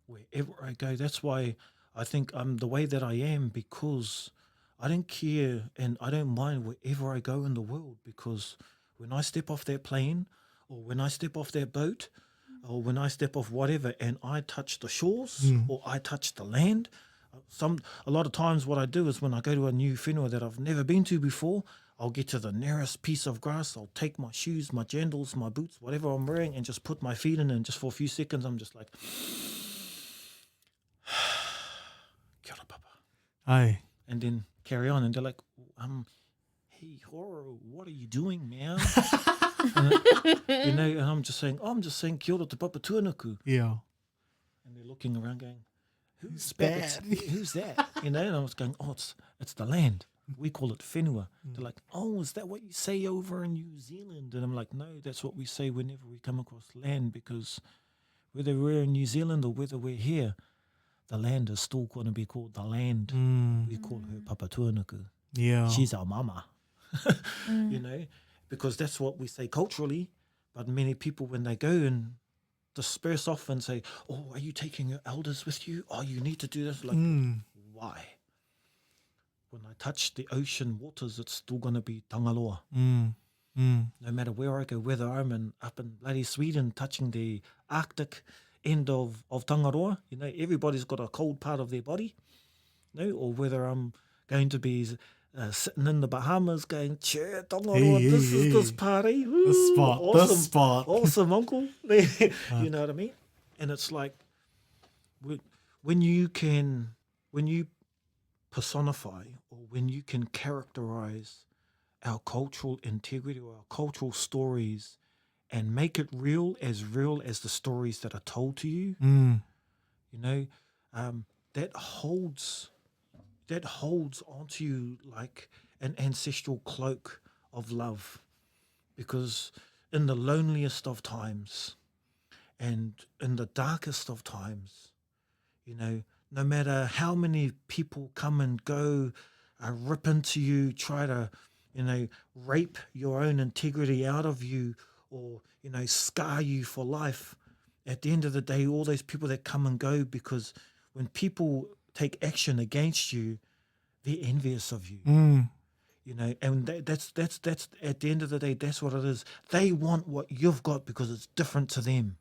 wherever I go. That's why I think I'm the way that I am, because I don't care and I don't mind wherever I go in the world, because when I step off that plane, or when I step off that boat, or when I step off whatever, and I touch the shores or I touch the land, a lot of times what I do is when I go to a new whenua that I've never been to before, I'll get to the nearest piece of grass, I'll take my shoes, my jandals, my boots, whatever I'm wearing, and just put my feet in, and just for a few seconds I'm just like, kia ora papa. Aye. And then carry on, and they're like, hey, Horo, what are you doing, man? You know, and I'm just saying kia ora te papa tuanuku. Yeah. And they're looking around going, who's that? Who's that? You know, and I was going, oh, it's the land. We call it whenua. They're like, oh, is that what you say over in New Zealand? And I'm like, no, that's what we say whenever we come across land, because Whether we're in New Zealand or whether we're here, the land is still going to be called the land. We call her Papa Tuanuku. Yeah. She's our mama, you know, because that's what we say culturally. But many people, when they go and disperse off and say, oh, are you taking your elders with you? Oh, you need to do this. Like, why? When I touch the ocean waters, it's still going to be Tangaloa. No matter where I go, whether I'm up in bloody Sweden touching the Arctic end of Tangaroa, you know, everybody's got a cold part of their body, you know, or whether I'm going to be sitting in the Bahamas going, che, Tangaroa, this is this party. Woo, The spot. Awesome, uncle. You know what I mean? And it's like, when you personify or when you can characterize our cultural integrity or our cultural stories and make it real as the stories that are told to you, you know, that holds onto you like an ancestral cloak of love. Because in the loneliest of times and in the darkest of times, you know, no matter how many people come and go, rip into you, try to, you know, rape your own integrity out of you or, you know, scar you for life. At the end of the day, all those people that come and go, because when people take action against you, they're envious of you. You know, and that's at the end of the day, that's what it is. They want what you've got because it's different to them,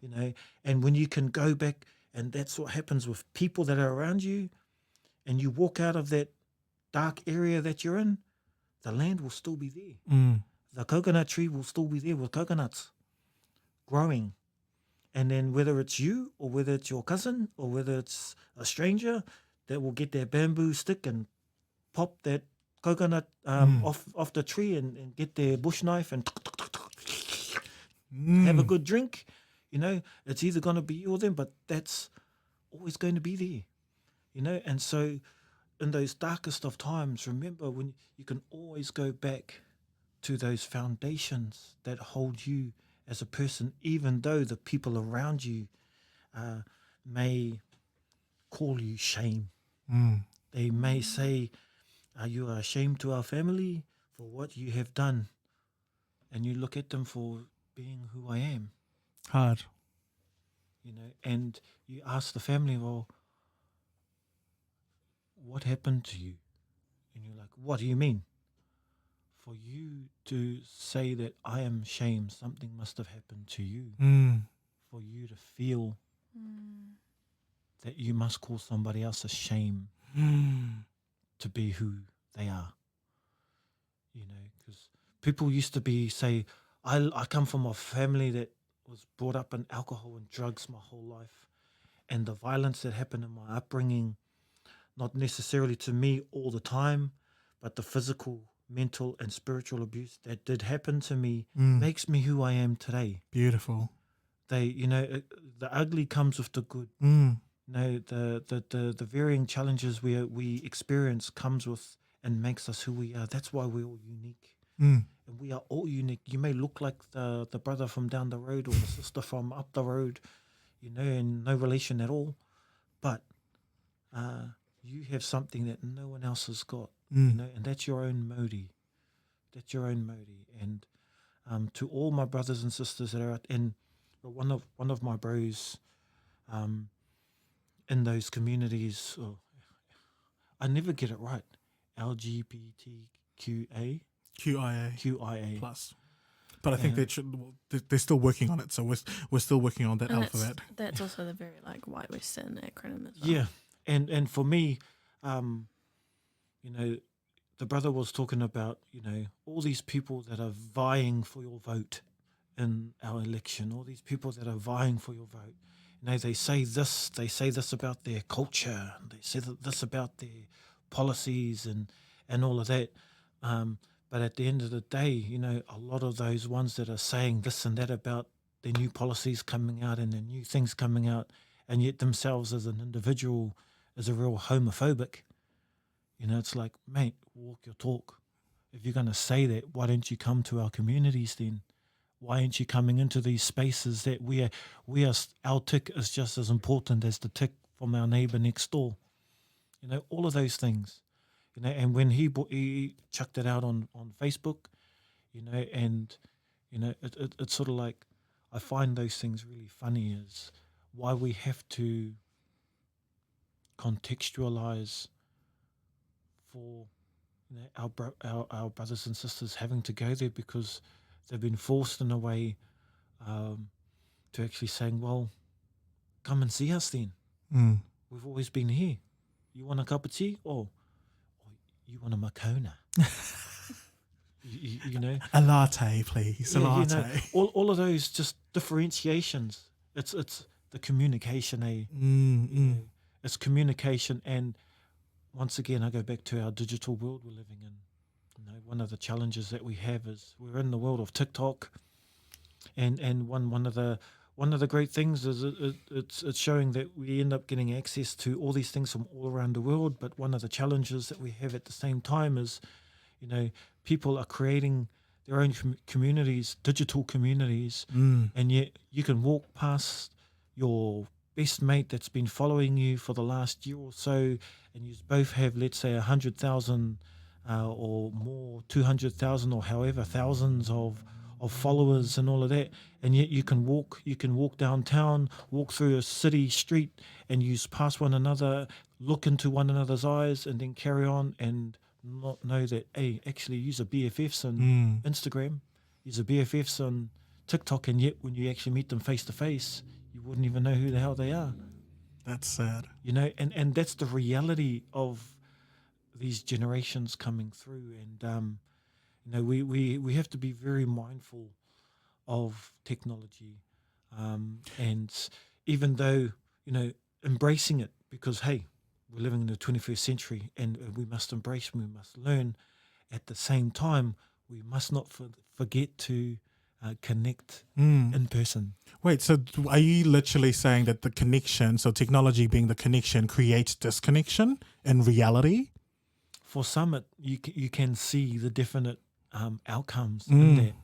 you know. And when you can go back, and that's what happens with people that are around you, and you walk out of that dark area that you're in, the land will still be there. The coconut tree will still be there with coconuts growing. And then whether it's you or whether it's your cousin or whether it's a stranger that will get their bamboo stick and pop that coconut off the tree and get their bush knife and have a good drink, you know, it's either going to be you or them, but that's always going to be there, you know. And so in those darkest of times, remember when you can always go back to those foundations that hold you as a person, even though the people around you may call you shame. They may say, you are ashamed to our family for what you have done. And you look at them for being who I am. Hard. You know, and you ask the family, well, what happened to you? And you're like, what do you mean? For you to say that I am shame, something must have happened to you. For you to feel that you must call somebody else a shame to be who they are. You know, because people used to say, I come from a family that was brought up in alcohol and drugs my whole life. And the violence that happened in my upbringing, not necessarily to me all the time, but the physical, mental and spiritual abuse that did happen to me makes me who I am today. Beautiful. They, you know, the ugly comes with the good. You know, the varying challenges we experience comes with and makes us who we are. That's why we're all unique. And we are all unique. You may look like the brother from down the road or the sister from up the road, you know, and no relation at all. But you have something that no one else has got, you know, and that's your own Māori. That's your own Māori. And to all my brothers and sisters that are out, and one of my bros in those communities, I never get it right, LGBTQA. QIA plus. But I think they're still working on it, so we're still working on that alphabet. That's also the very white Western acronym as well. Yeah, and for me, you know, the brother was talking about, you know, all these people that are vying for your vote in our election, all these people that are vying for your vote. You know, they say this about their culture, and they say this about their policies and all of that. But at the end of the day, you know, a lot of those ones that are saying this and that about the new policies coming out and the new things coming out, and yet themselves as an individual is a real homophobic. You know, it's like, mate, walk your talk. If you're going to say that, why don't you come to our communities then? Why aren't you coming into these spaces that our tick is just as important as the tick from our neighbour next door? You know, all of those things. You know, and when he chucked it out on Facebook, you know, and you know, it's sort of like, I find those things really funny, is why we have to contextualize for, you know, our brothers and sisters having to go there, because they've been forced in a way to actually saying, well, come and see us then. Mm. We've always been here. You want a cup of tea? Or you want a makona? you know? A latte, please. A latte. You know, all of those just differentiations. It's the communication, You know, it's communication. And once again, I go back to our digital world we're living in. You know, one of the challenges that we have is we're in the world of TikTok, and one of the great things is it's showing that we end up getting access to all these things from all around the world. But one of the challenges that we have at the same time is, you know, people are creating their own communities, digital communities, and yet you can walk past your best mate that's been following you for the last year or so, and you both have, let's say, 100,000 or more, 200,000 or however thousands of followers and all of that, and yet you can walk downtown, walk through a city street, and you pass one another, look into one another's eyes, and then carry on and not know that, hey, actually use a BFFs on Instagram, use a BFFs on TikTok, and yet when you actually meet them face to face, you wouldn't even know who the hell they are. That's sad. You know, and that's the reality of these generations coming through. And you know, we have to be very mindful of technology, and even though, you know, embracing it, because hey, we're living in the 21st century, and we must embrace, we must learn. At the same time, we must not forget to connect in person. Wait, so are you literally saying that the connection, so technology being the connection, creates disconnection in reality? For some, you can see the definite outcomes in that.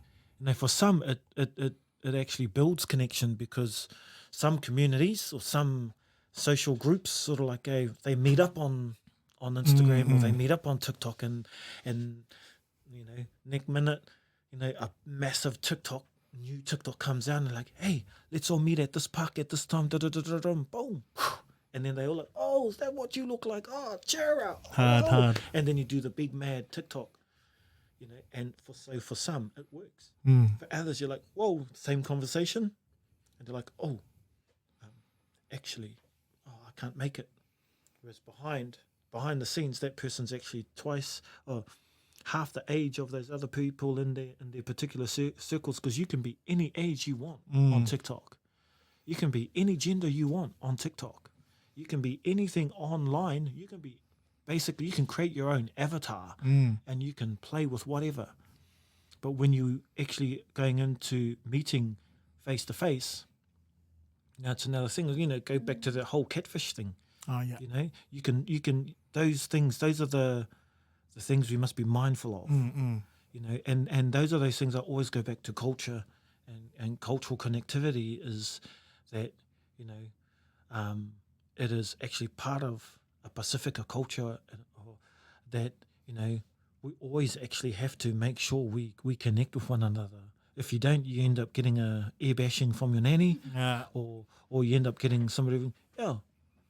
You know, for some, it actually builds connection, because some communities or some social groups sort of like they meet up on Instagram or they meet up on TikTok, and you know, next minute, you know, a massive new TikTok comes out and they're like, hey, let's all meet at this park at this time, boom. And then they all like, oh, is that what you look like? Oh, cheer out. Hard. And then you do the big mad TikTok, you know, and for some it works. For others, you're like, whoa, same conversation. And they're like, oh, actually, I can't make it. Whereas behind the scenes, that person's actually twice or half the age of those other people in their particular circles, because you can be any age you want on TikTok. You can be any gender you want on TikTok. You can be anything online. You can create your own avatar and you can play with whatever. But when you actually going into meeting face to face, now it's another thing. You know, go back to the whole catfish thing. Oh yeah. You know, you can those things. Those are the things we must be mindful of. You know, and those are those things that always go back to culture and cultural connectivity. Is that, you know, it is actually part of a Pacifica culture that, you know, we always actually have to make sure we connect with one another. If you don't, you end up getting a ear bashing from your nanny, or you end up getting somebody,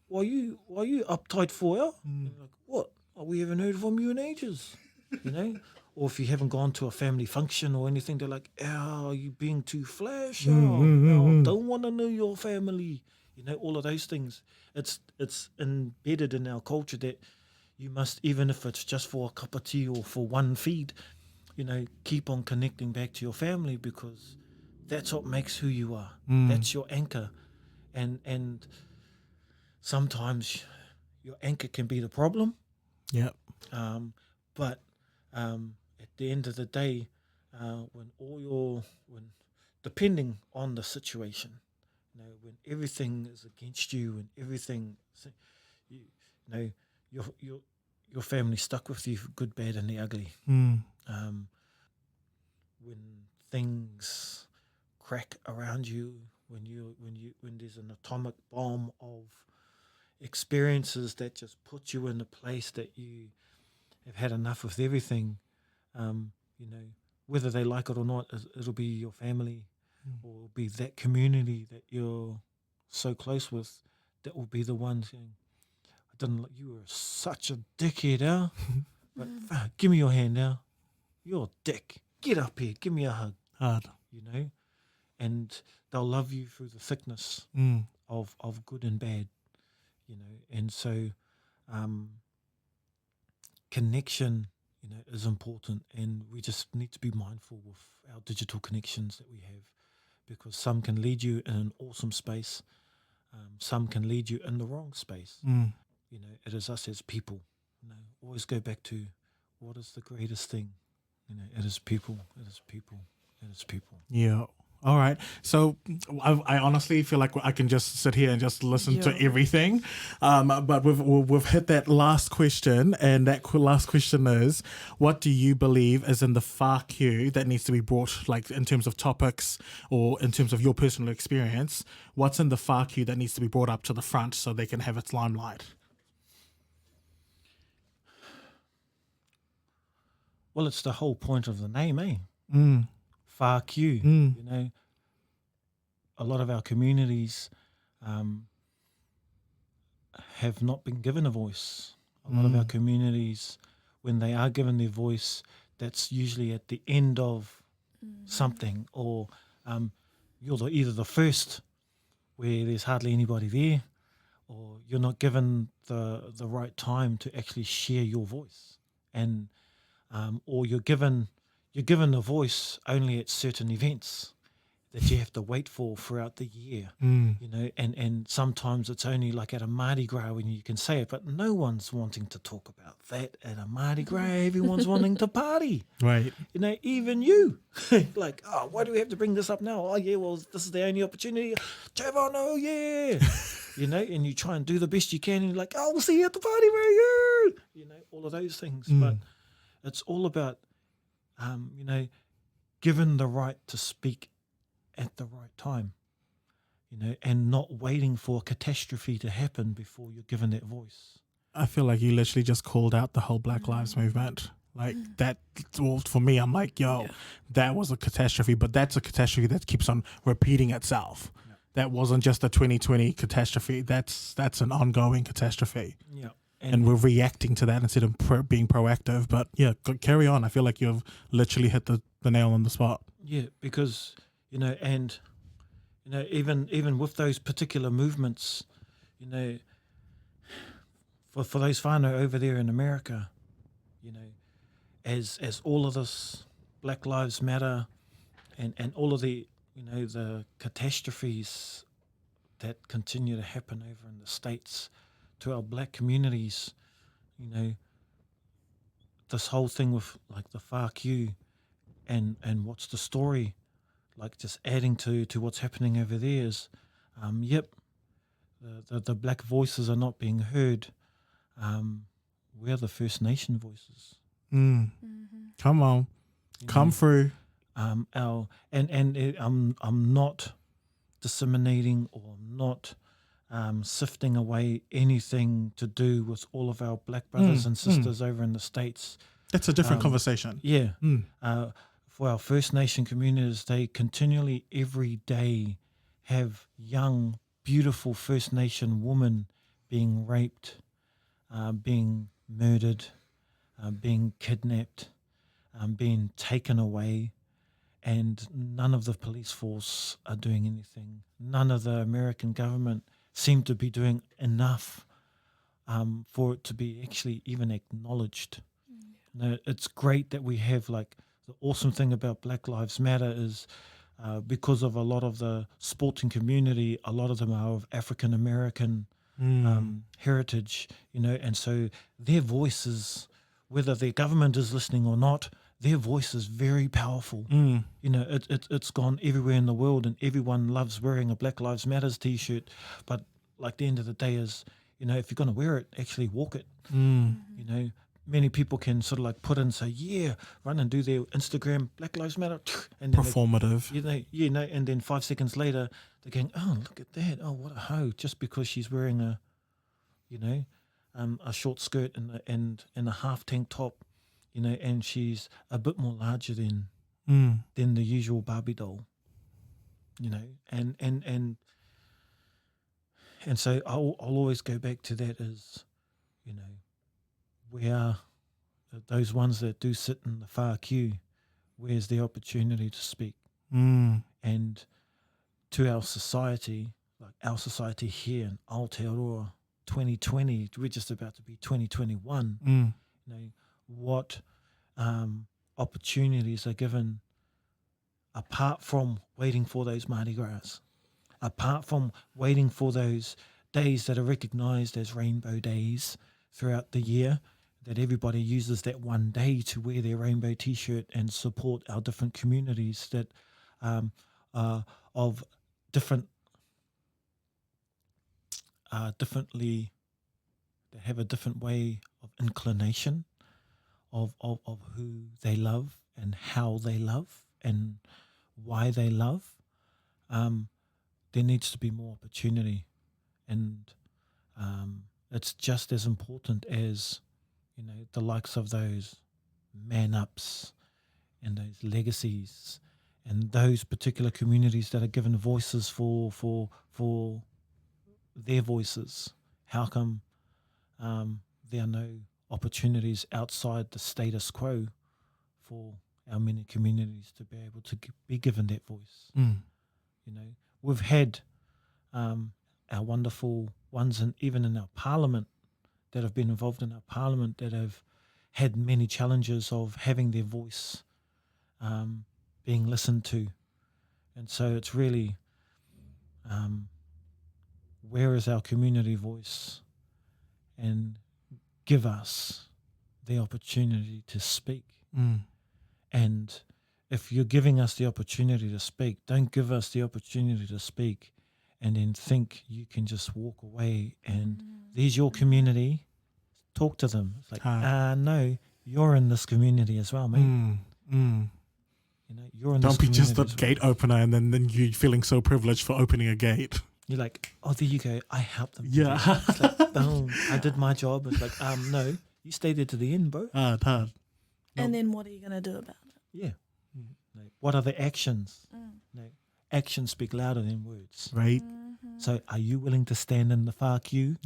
why you uptight for ya? Like, what? Oh, we haven't heard from you in ages, you know. Or if you haven't gone to a family function or anything, they're like, oh, you being too flash. Don't want to know your family. You know, all of those things. It's embedded in our culture that you must, even if it's just for a cup of tea or for one feed, you know, keep on connecting back to your family, because that's what makes who you are. That's your anchor. And sometimes your anchor can be the problem. Yep. But at the end of the day, when depending on the situation, you know, when everything is against you and everything, you know, your family stuck with you for good, bad, and the ugly. When things, crack around you, when there's an atomic bomb of experiences that just put you in a place that you have had enough with everything, you know, whether they like it or not, it'll be your family or be that community that you're so close with that will be the ones saying, I didn't like you, were such a dickhead, huh? But give me your hand now. You're a dick. Get up here. Give me a hug. Hard. You know? And they'll love you through the thickness of good and bad, you know. And so connection, you know, is important, and we just need to be mindful with our digital connections that we have, because some can lead you in an awesome space, some can lead you in the wrong space. You know, it is us as people. You know, always go back to what is the greatest thing. You know, it is people. It is people. It is people. Yeah. All right. So I honestly feel like I can just sit here and just listen to everything. But we've hit that last question, and that last question is, what do you believe is in the whākau that needs to be brought, like in terms of topics or in terms of your personal experience, what's in the whākau that needs to be brought up to the front so they can have its limelight? Well, it's the whole point of the name, eh? Whākau, you know. A lot of our communities have not been given a voice. A lot of our communities, when they are given their voice, that's usually at the end of something, or you're either the first where there's hardly anybody there, or you're not given the right time to actually share your voice, and or you're given a voice only at certain events that you have to wait for throughout the year, you know, and sometimes it's only like at a Mardi Gras when you can say it, but no one's wanting to talk about that at a Mardi Gras. Everyone's wanting to party. Right. You know, even you. Like, oh, why do we have to bring this up now? Oh, yeah, well, this is the only opportunity. Javon, oh, yeah. You know, and you try and do the best you can, and you're like, oh, we'll see you at the party, where are you? You know, all of those things. But it's all about, you know, given the right to speak at the right time, you know, and not waiting for a catastrophe to happen before you're given that voice. I feel like you literally just called out the whole Black Lives Movement. Like that, well, for me, I'm like, yo, that was a catastrophe, but that's a catastrophe that keeps on repeating itself. Yeah. That wasn't just a 2020 catastrophe. That's an ongoing catastrophe. Yeah. And we're reacting to that instead of being proactive. But yeah, carry on. I feel like you've literally hit the nail on the spot. Yeah, because, you know, and, you know, even with those particular movements, you know, for those whānau over there in America, you know, as all of this Black Lives Matter and all of the, you know, the catastrophes that continue to happen over in the States to our black communities, you know, this whole thing with like the whākau and what's the story, like just adding to what's happening over there is, the black voices are not being heard. We're the First Nation voices. Come on, come through. I'm not disseminating or not sifting away anything to do with all of our black brothers and sisters over in the States. That's a different conversation. Yeah. For our First Nation communities, they continually every day have young, beautiful First Nation women being raped, being murdered, being kidnapped, being taken away, and none of the police force are doing anything. None of the American government seem to be doing enough for it to be actually even acknowledged. Now, it's great that we have, like, the awesome thing about Black Lives Matter is because of a lot of the sporting community, a lot of them are of African American heritage, you know, and so their voices, whether their government is listening or not, their voice is very powerful. You know, it's gone everywhere in the world, and everyone loves wearing a Black Lives Matters t-shirt. But like the end of the day is, you know, if you're going to wear it, actually walk it. You know, many people can sort of like put in, say, yeah, run and do their Instagram, Black Lives Matter, and then Performative. and then 5 seconds later they're going, oh, look at that, oh, what a hoe, just because she's wearing a short skirt and a half tank top, and she's a bit more larger than the usual Barbie doll, and so I'll always go back to that as, we are those ones that do sit in the far queue. Where's the opportunity to speak? And to our society, like our society here in Aotearoa 2020, we're just about to be 2021. What opportunities are given apart from waiting for those Mardi Gras, apart from waiting for those days that are recognised as rainbow days throughout the year, that everybody uses that one day to wear their rainbow T-shirt and support our different communities that are of different, differently, that have a different way of inclination of who they love and how they love and why they love. There needs to be more opportunity, and it's just as important as the likes of those man-ups and those legacies and those particular communities that are given voices for their voices. How come there are no opportunities outside the status quo for our many communities to be able to be given that voice? We've had our wonderful ones, and even in our parliament, that have been involved in our parliament, that have had many challenges of having their voice being listened to. And so it's really, where is our community voice? And give us the opportunity to speak. And if you're giving us the opportunity to speak, don't give us the opportunity to speak and then think you can just walk away and there's your community, talk to them. It's like, no, you're in this community as well, mate. You're in Don't this be just the community as gate opener and then you feeling so privileged for opening a gate. You're like, oh, there you go. I helped them. Yeah. It's like, boom, I did my job. It's like, no, you stay there to the end, bro. Hard. And then what are you going to do about it? Yeah. What are the actions? Actions speak louder than words. Right. So are you willing to stand in the far queue?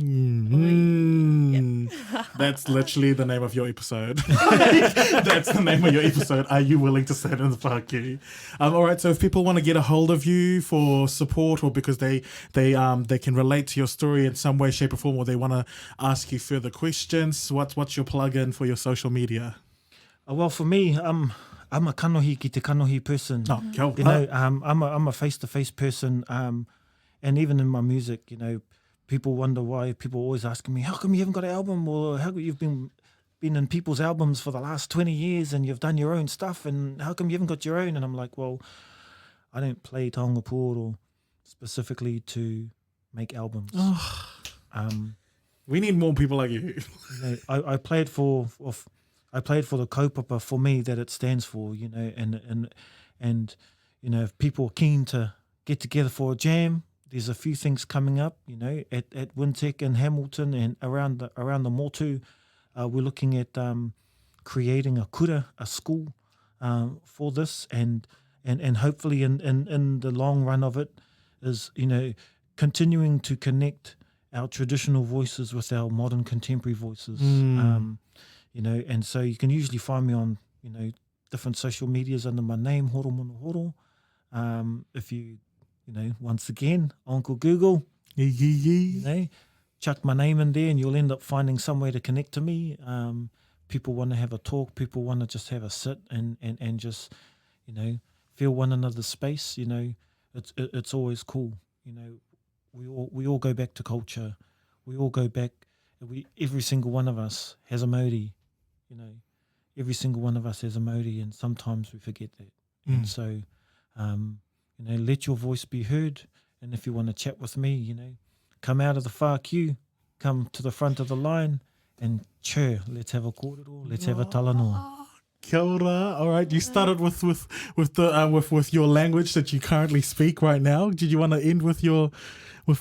That's literally the name of your episode. That's the name of your episode. Are you willing to stand in the far queue? All right. So if people want to get a hold of you for support, or because they can relate to your story in some way, shape, or form, or they want to ask you further questions, what's your plug-in for your social media? Well, for me, I'm a kanohi ki te kanohi person. Oh, kia ora. I'm a face-to-face person. And even in my music, people wonder why. People always asking me, how come you haven't got an album? Or how come you've been in people's albums for the last 20 years and you've done your own stuff, and how come you haven't got your own? And I'm like, well, I don't play Taonga Pūoro specifically to make albums. We need more people like you. I play it for the kaupapa for me that it stands for, and if people are keen to get together for a jam, there's a few things coming up, at Wintec and Hamilton and around the Motu. We're looking at creating a kura, a school for this, and hopefully in the long run of it is, continuing to connect our traditional voices with our modern contemporary voices. And so you can usually find me on, different social medias under my name, Horomona Horo. If you, once again, Uncle Google, chuck my name in there and you'll end up finding some way to connect to me. People want to have a talk. People want to just have a sit and just, feel one another's space. It's always cool. We all go back to culture. We all go back. Every single one of us has a Māori. Every single one of us has a Māori, and sometimes we forget that. And so, let your voice be heard. And if you want to chat with me, come out of the far queue, come to the front of the line, And che, let's have a korero, let's have a talanoa. Kia ora. All right, you started with your language that you currently speak right now. Did you want to end with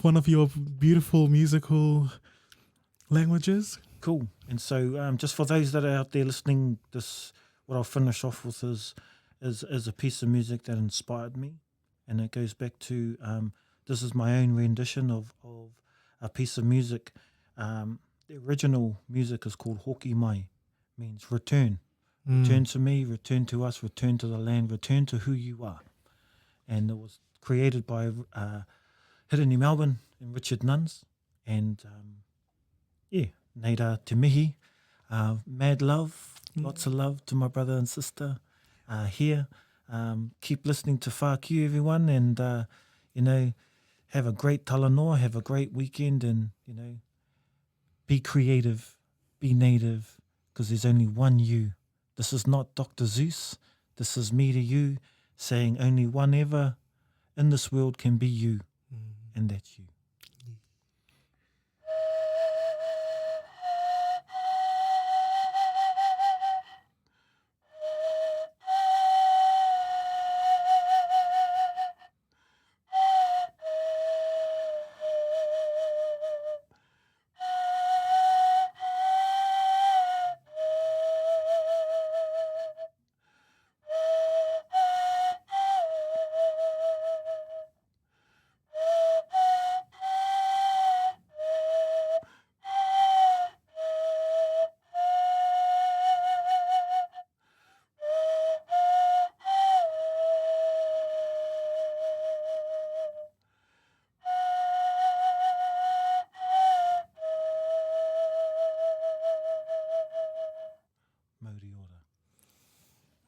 one of your beautiful musical languages? Cool. And so just for those that are out there listening, what I'll finish off with is a piece of music that inspired me. And it goes back to, this is my own rendition of a piece of music. The original music is called Hoki Mai, means return. Return to me, return to us, return to the land, return to who you are. And it was created by Hirani Melbourne and Richard Nuns. And Neira Te Mihi, mad love, lots of love to my brother and sister here. Keep listening to Whākiu, everyone, and, have a great Talanoa, have a great weekend, and, be creative, be native, because there's only one you. This is not Dr. Zeus. This is me to you, saying only one ever in this world can be you, and that's you.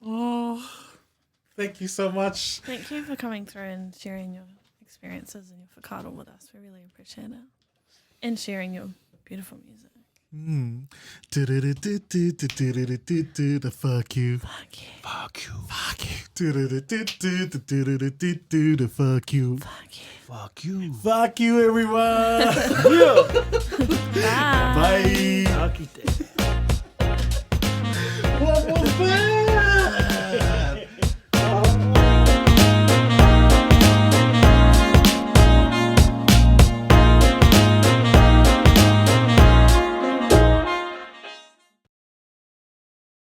Oh, thank you so much. Thank you for coming through and sharing your experiences and your whakaaro with us. We really appreciate it. And sharing your beautiful music. The fuck you. Fuck you. Fuck you. Fuck you. The fuck you. Fuck you. Fuck you. Fuck you, everyone. Bye.